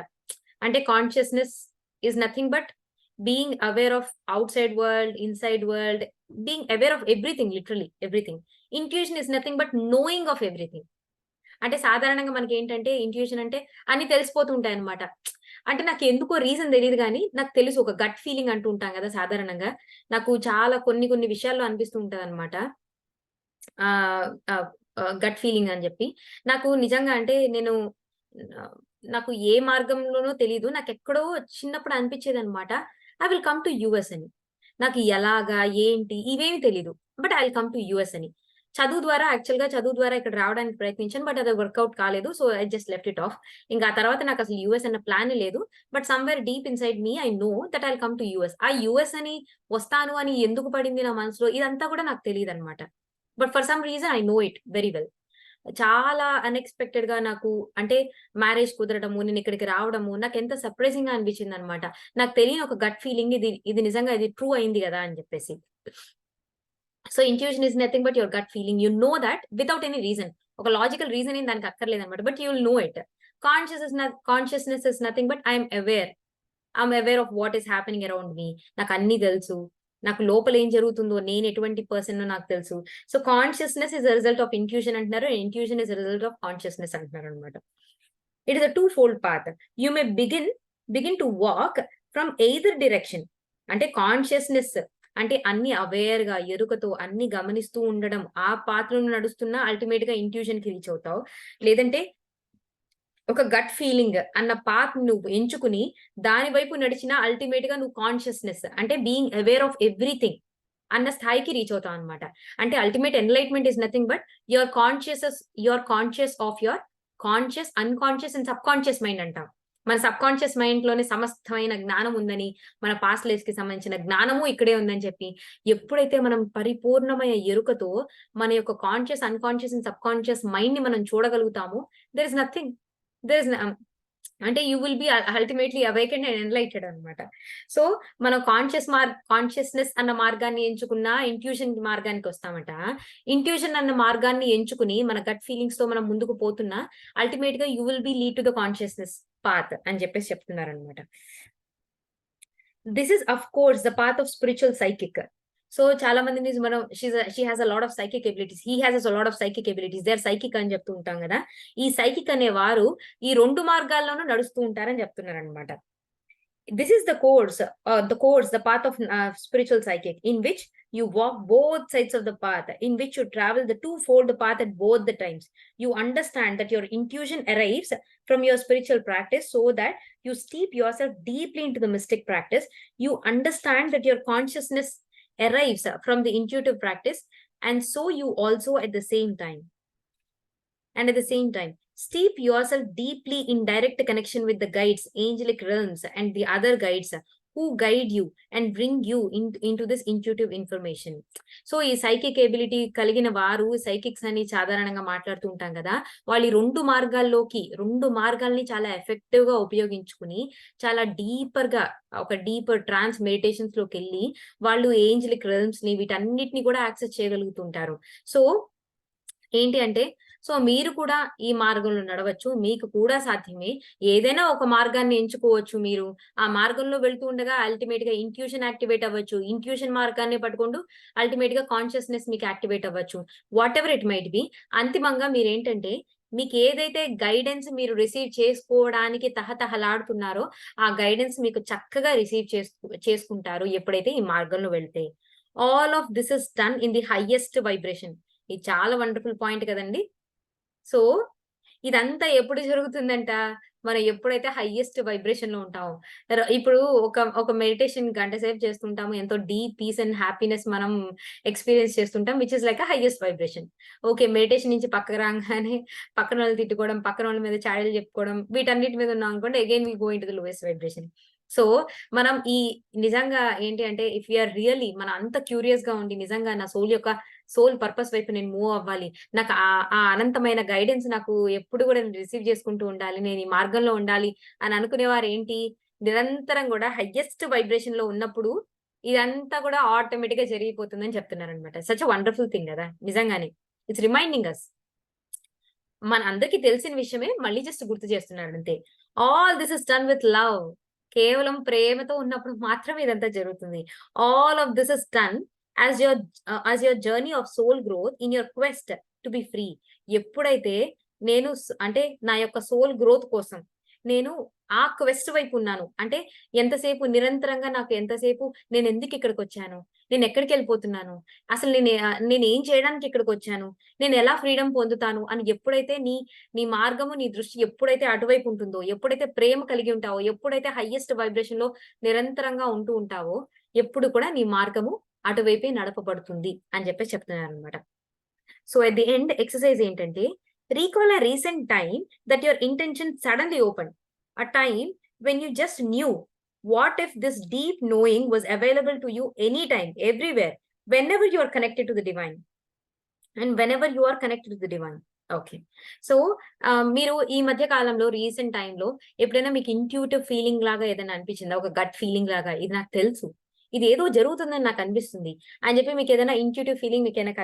అంటే consciousness is nothing but being aware of outside world, inside world, being aware of everything, literally everything. Intuition is nothing but knowing of everything. అంటే సాధారణంగా మనకి ఏంటంటే intuition అంటే అన్ని తెలిసిపోతూ ఉంటాయి అనమాట. అంటే నాకు ఎందుకో రీజన్ తెలియదు కానీ నాకు తెలుసు, ఒక గట్ ఫీలింగ్ అంటూ ఉంటాం కదా సాధారణంగా. నాకు చాలా కొన్ని విషయాల్లో అనిపిస్తూ ఉంటది అనమాట, గట్ ఫీలింగ్ అని చెప్పి. నాకు నిజంగా అంటే నాకు ఏ మార్గంలోనో తెలీదు, నాకు ఎక్కడో చిన్నప్పుడు అనిపించేది అనమాట, I will come to US అని. నాకు ఎలాగా ఏంటి ఇవేమి తెలీదు, but I will come to US అని. చదువు ద్వారా ఇక్కడ రావడానికి ప్రయత్నించాను, బట్ అది వర్కౌట్ కాలేదు. So I just left it of. ఇంకా ఆ తర్వాత నాకు అసలు యుఎస్ అన్న ప్లాన్ లేదు. But somewhere deep inside me I know that I will come to US. ఆ యుఎస్ అని వస్తాను అని ఎందుకు పడింది నా మనసులో ఇదంతా కూడా నాకు తెలియదు అనమాట. But for some reason I know it very well. చాలా అన్ఎక్స్పెక్టెడ్ గా నాకు అంటే మ్యారేజ్ కుదరడము, నేను ఇక్కడికి రావడము నాకు ఎంత సర్ప్రైజింగ్ గా అనిపించింది అనమాట. నాకు తెలియని ఒక గట్ ఫీలింగ్, ఇది నిజంగా ఇది ట్రూ అయింది కదా అని చెప్పేసి. So intuition is nothing but your gut feeling. You know that without any reason. ఒక లాజికల్ రీజన్ ఏం దానికి అక్కర్లేదు అనమాట, but you will know it. Consciousness is nothing but I'm aware of what is happening around me. నాకు అన్ని తెలుసు, నాకు లోపల ఏం జరుగుతుందో, నేను ఎటువంటి పర్సన్ నాకు తెలుసు. So consciousness is a result of intuition అంటున్నారు, intuition is a result of consciousness అంటున్నారు అనమాట. It is a 2 fold path. You may begin to walk from either direction. అంటే కాన్షియస్నెస్ అంటే అన్ని అవేర్ గా, ఎరుకతో అన్ని గమనిస్తూ ఉండడం, ఆ పాత్రను నడుస్తున్నా అల్టిమేట్ గా ఇంట్యూషన్ కి రీచ్ అవుతావు. లేదంటే ఒక గట్ ఫీలింగ్ అన్న పాత్ నువ్వు ఎంచుకుని దాని వైపు నడిచిన అల్టిమేట్ గా నువ్వు కాన్షియస్నెస్ అంటే బీయింగ్ అవేర్ ఆఫ్ ఎవ్రీథింగ్, అన్న స్థాయికి రీచ్ అవుతాం అనమాట. అంటే ultimate enlightenment is nothing but your conscious of your conscious, unconscious and subconscious mind అంటాం. మన సబ్‌కాన్షియస్ మైండ్‌లోనే సమస్తమైన జ్ఞానం ఉందని, మన పాస్ట్ లైఫ్స్‌కి సంబంధించిన జ్ఞానము ఇక్కడే ఉందని చెప్పి, ఎప్పుడైతే మనం పరిపూర్ణమైన ఎరుకతో మన యొక్క కాన్షియస్, అన్‌కాన్షియస్ అండ్ సబ్‌కాన్షియస్ మైండ్‌ని మనం చూడగలుగుతామో, there is nothing. There is అంటే you will be ultimately awakened and enlightened అన్నమాట. సో, మనం కాన్షియస్‌నెస్ అన్న మార్గాన్ని ఎంచుకున్నా ఇంట్యూషన్ మార్గానికొస్తామట. ఇంట్యూషన్ అన్న మార్గాన్ని ఎంచుకుని మన గట్ ఫీలింగ్స్‌తో మనం ముందుకు పోతున్నా అల్టిమేట్‌గా you will be lead to the consciousness path అని చెప్పేసి చెప్తున్నారన్నమాట. This is of course the path of spiritual psychic. So చాలా మందిని మనం she has a lot of psychic abilities. He has a lot of psychic abilities. They are psychic అని చెప్తూ ఉంటాం గదా! ఈ సైకిక్ అనేవారు ఈ 2 మార్గాల్లోనూ నడుస్తూ ఉంటారని చెప్తున్నారనమాట. This is the path of spiritual psychic, in which you walk both sides of the path, in which you travel the twofold path at both the times. You understand that your intuition arrives from your spiritual practice, so that you steep yourself deeply into the mystic practice. You understand that your consciousness arrives from the intuitive practice, and so you also at the same time. And at the same time, steep yourself deeply in direct connection with the guides, angelic realms, and the other guides who guide you and bring you into this intuitive information. So ఈ psychic ability కలిగిన వారు సైకిక్స్ అని సాధారణంగా మాట్లాడుతూ ఉంటాం కదా, వాళ్ళు ఈ 2 మార్గాల్ని చాలా ఎఫెక్టివ్ గా ఉపయోగించుకుని చాలా డీపర్ ట్రాన్స్ మెడిటేషన్స్ లోకి వెళ్ళి వాళ్ళు ఏంజలిక్ రెల్మ్స్ ని వీటన్నిటిని కూడా యాక్సెస్ చేయగలుగుతుంటారు. సో ఏంటి అంటే, సో మీరు కూడా ఈ మార్గంలో నడవచ్చు. మీకు కూడా సాధ్యమే. ఏదైనా ఒక మార్గాన్ని ఎంచుకోవచ్చు మీరు. ఆ మార్గంలో వెళ్తూ ఉండగా అల్టిమేట్‌గా ఇంట్యూషన్ యాక్టివేట్ అవ్వచ్చు. ఇంట్యూషన్ మార్గాన్ని పట్టుకుంటూ అల్టిమేట్‌గా కాన్షియస్‌నెస్ మీకు యాక్టివేట్ అవ్వచ్చు. Whatever it might B. అంతిమంగా మీరేంటంటే, మీకేదైతే గైడెన్స్ మీరు రిసీవ్ చేసుకోవడానికి తహతహలాడుతున్నారో, ఆ గైడెన్స్ మీకు చక్కగా రిసీవ్ చేసుకుంటారు ఎప్పుడైతే ఈ మార్గంలో వెళ్తే. All of this is done in the highest vibration. ఇది చాలా వండర్‌ఫుల్ పాయింట్ కదండీ! సో, ఇదంతా ఎప్పుడు జరుగుతుందంట? మనం ఎప్పుడైతే హైయెస్ట్ వైబ్రేషన్‌లో ఉంటామో. ఇప్పుడు ఒక మెడిటేషన్ గంట సేపు చేస్తుంటాము. ఎంతో డీప్ పీస్ అండ్ హ్యాపీనెస్ మనం ఎక్స్‌పీరియన్స్ చేస్తుంటాం. Which is like a highest vibration. Okay. Meditation నుంచి పక్కకు రాంగానే పక్కనోళ్ళని తిట్టుకోవడం, పక్కనోళ్ళ మీద చాడీలు చెప్పుకోవడం, వీటన్నిటి మీద ఉన్నాం అనుకోండి again we go into the lowest vibration. So, మనం నిజంగా ఏంటి అంటే ఇఫ్ వి ఆర్ రియల్లీ మనం అంత క్యూరియస్‌గా ఉండి నిజంగా నా సోల్ పర్పస్ వైపు నేను మూవ్ అవ్వాలి. నాకు ఆ అనంతమైన గైడెన్స్ నాకు ఎప్పుడు గూడా నేను రిసీవ్ చేసుకుంటూ ఉండాలి. నేను ఈ మార్గంలో ఉండాలి అని అనుకునేవారేంటి, నిరంతరం గూడా హైయెస్ట్ వైబ్రేషన్‌లో ఉన్నప్పుడు ఇదంతా కూడా ఆటోమేటిక్‌గా జరిగిపోతుందని చెప్తున్నారనమాట. సచ్ ఎ వండర్‌ఫుల్ థింగ్ గదా! నిజంగానే. It's reminding us. మనందరికీ తెలిసిన విషయమే మళ్ళీ జస్ట్ గుర్తు చేస్తున్నాడంతే. All this is done with love. కేవలం ప్రేమతో ఉన్నప్పుడు మాత్రమే ఇదంతా జరుగుతుంది. All of this is done as your journey of soul growth in your quest to be free. ఎప్పుడైతే నేను అంటే నా యొక్క సోల్ గ్రోత్ కోసం నేను ఆ క్వెస్ట్ వైపు ఉన్నాను. అంటే ఎంతసేపు నిరంతరంగా నాకు ఎంతసేపు నేనెందుకు ఇక్కడికొచ్చాను? నేనెక్కడికెళ్ళిపోతున్నాను? అసలు నేనేం చేయడానికి ఇక్కడికొచ్చాను? నేనెలా ఫ్రీడమ్ పొందుతాను? అని ఎప్పుడైతే నీ మార్గము, నీ దృష్టి ఎప్పుడైతే అటువైపు ఉంటుందో, ఎప్పుడైతే ప్రేమ కలిగి ఉంటావో, ఎప్పుడైతే హైయెస్ట్ వైబ్రేషన్‌లో నిరంతరంగా ఉంటూ ఉంటావో, ఎప్పుడు కూడా నీ మార్గము అటువైపే నడపబడుతుంది అని చెప్పేసి చెప్తున్నారనమాట. So at the end exercise ఏంటంటే, recall a recent time that your intention suddenly opened. A time when you just knew. What if this deep knowing was available to you anytime, everywhere, whenever you are connected to the divine? And whenever you are connected to the divine. Okay. So, మీరు ఈ మధ్య కాలంలో recent టైమ్‌లో ఎప్పుడైనా మీకు intuitive feeling లాగా ఏదైనా అనిపించిందా? ఒక గట్ ఫీలింగ్ లాగా ఇది నాకు తెలుసు. ఇదేదో జరుగుతుందని నాకనిపిస్తుంది అని చెప్పి మీకేదైనా ఇంట్యూటివ్ ఫీలింగ్ మీకేమైనా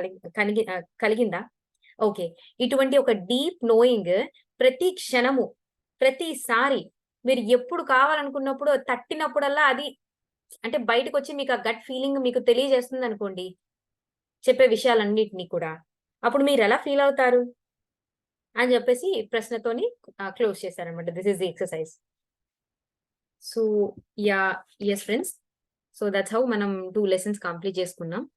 కలిగిందా? ఓకే. ఇటువంటి ఒక డీప్ నోయింగ్ ప్రతి క్షణము, ప్రతిసారి మీరు ఎప్పుడు కావాలనుకున్నప్పుడు తట్టినప్పుడల్లా అది అంటే బయటకొచ్చి మీకు ఆ గట్ ఫీలింగ్ మీకు తెలియజేస్తుందనుకోండి, చెప్పే విషయాలన్నిటిని కూడా. అప్పుడు మీరెలా ఫీల్ అవుతారు? అని జెప్పేసి ప్రశ్నతోని క్లోజ్ చేశారనమాట. This is the exercise. So, yeah! Yes friends. So, that's how మనం 2 లెసన్స్ కంప్లీట్ చేసుకున్నాం.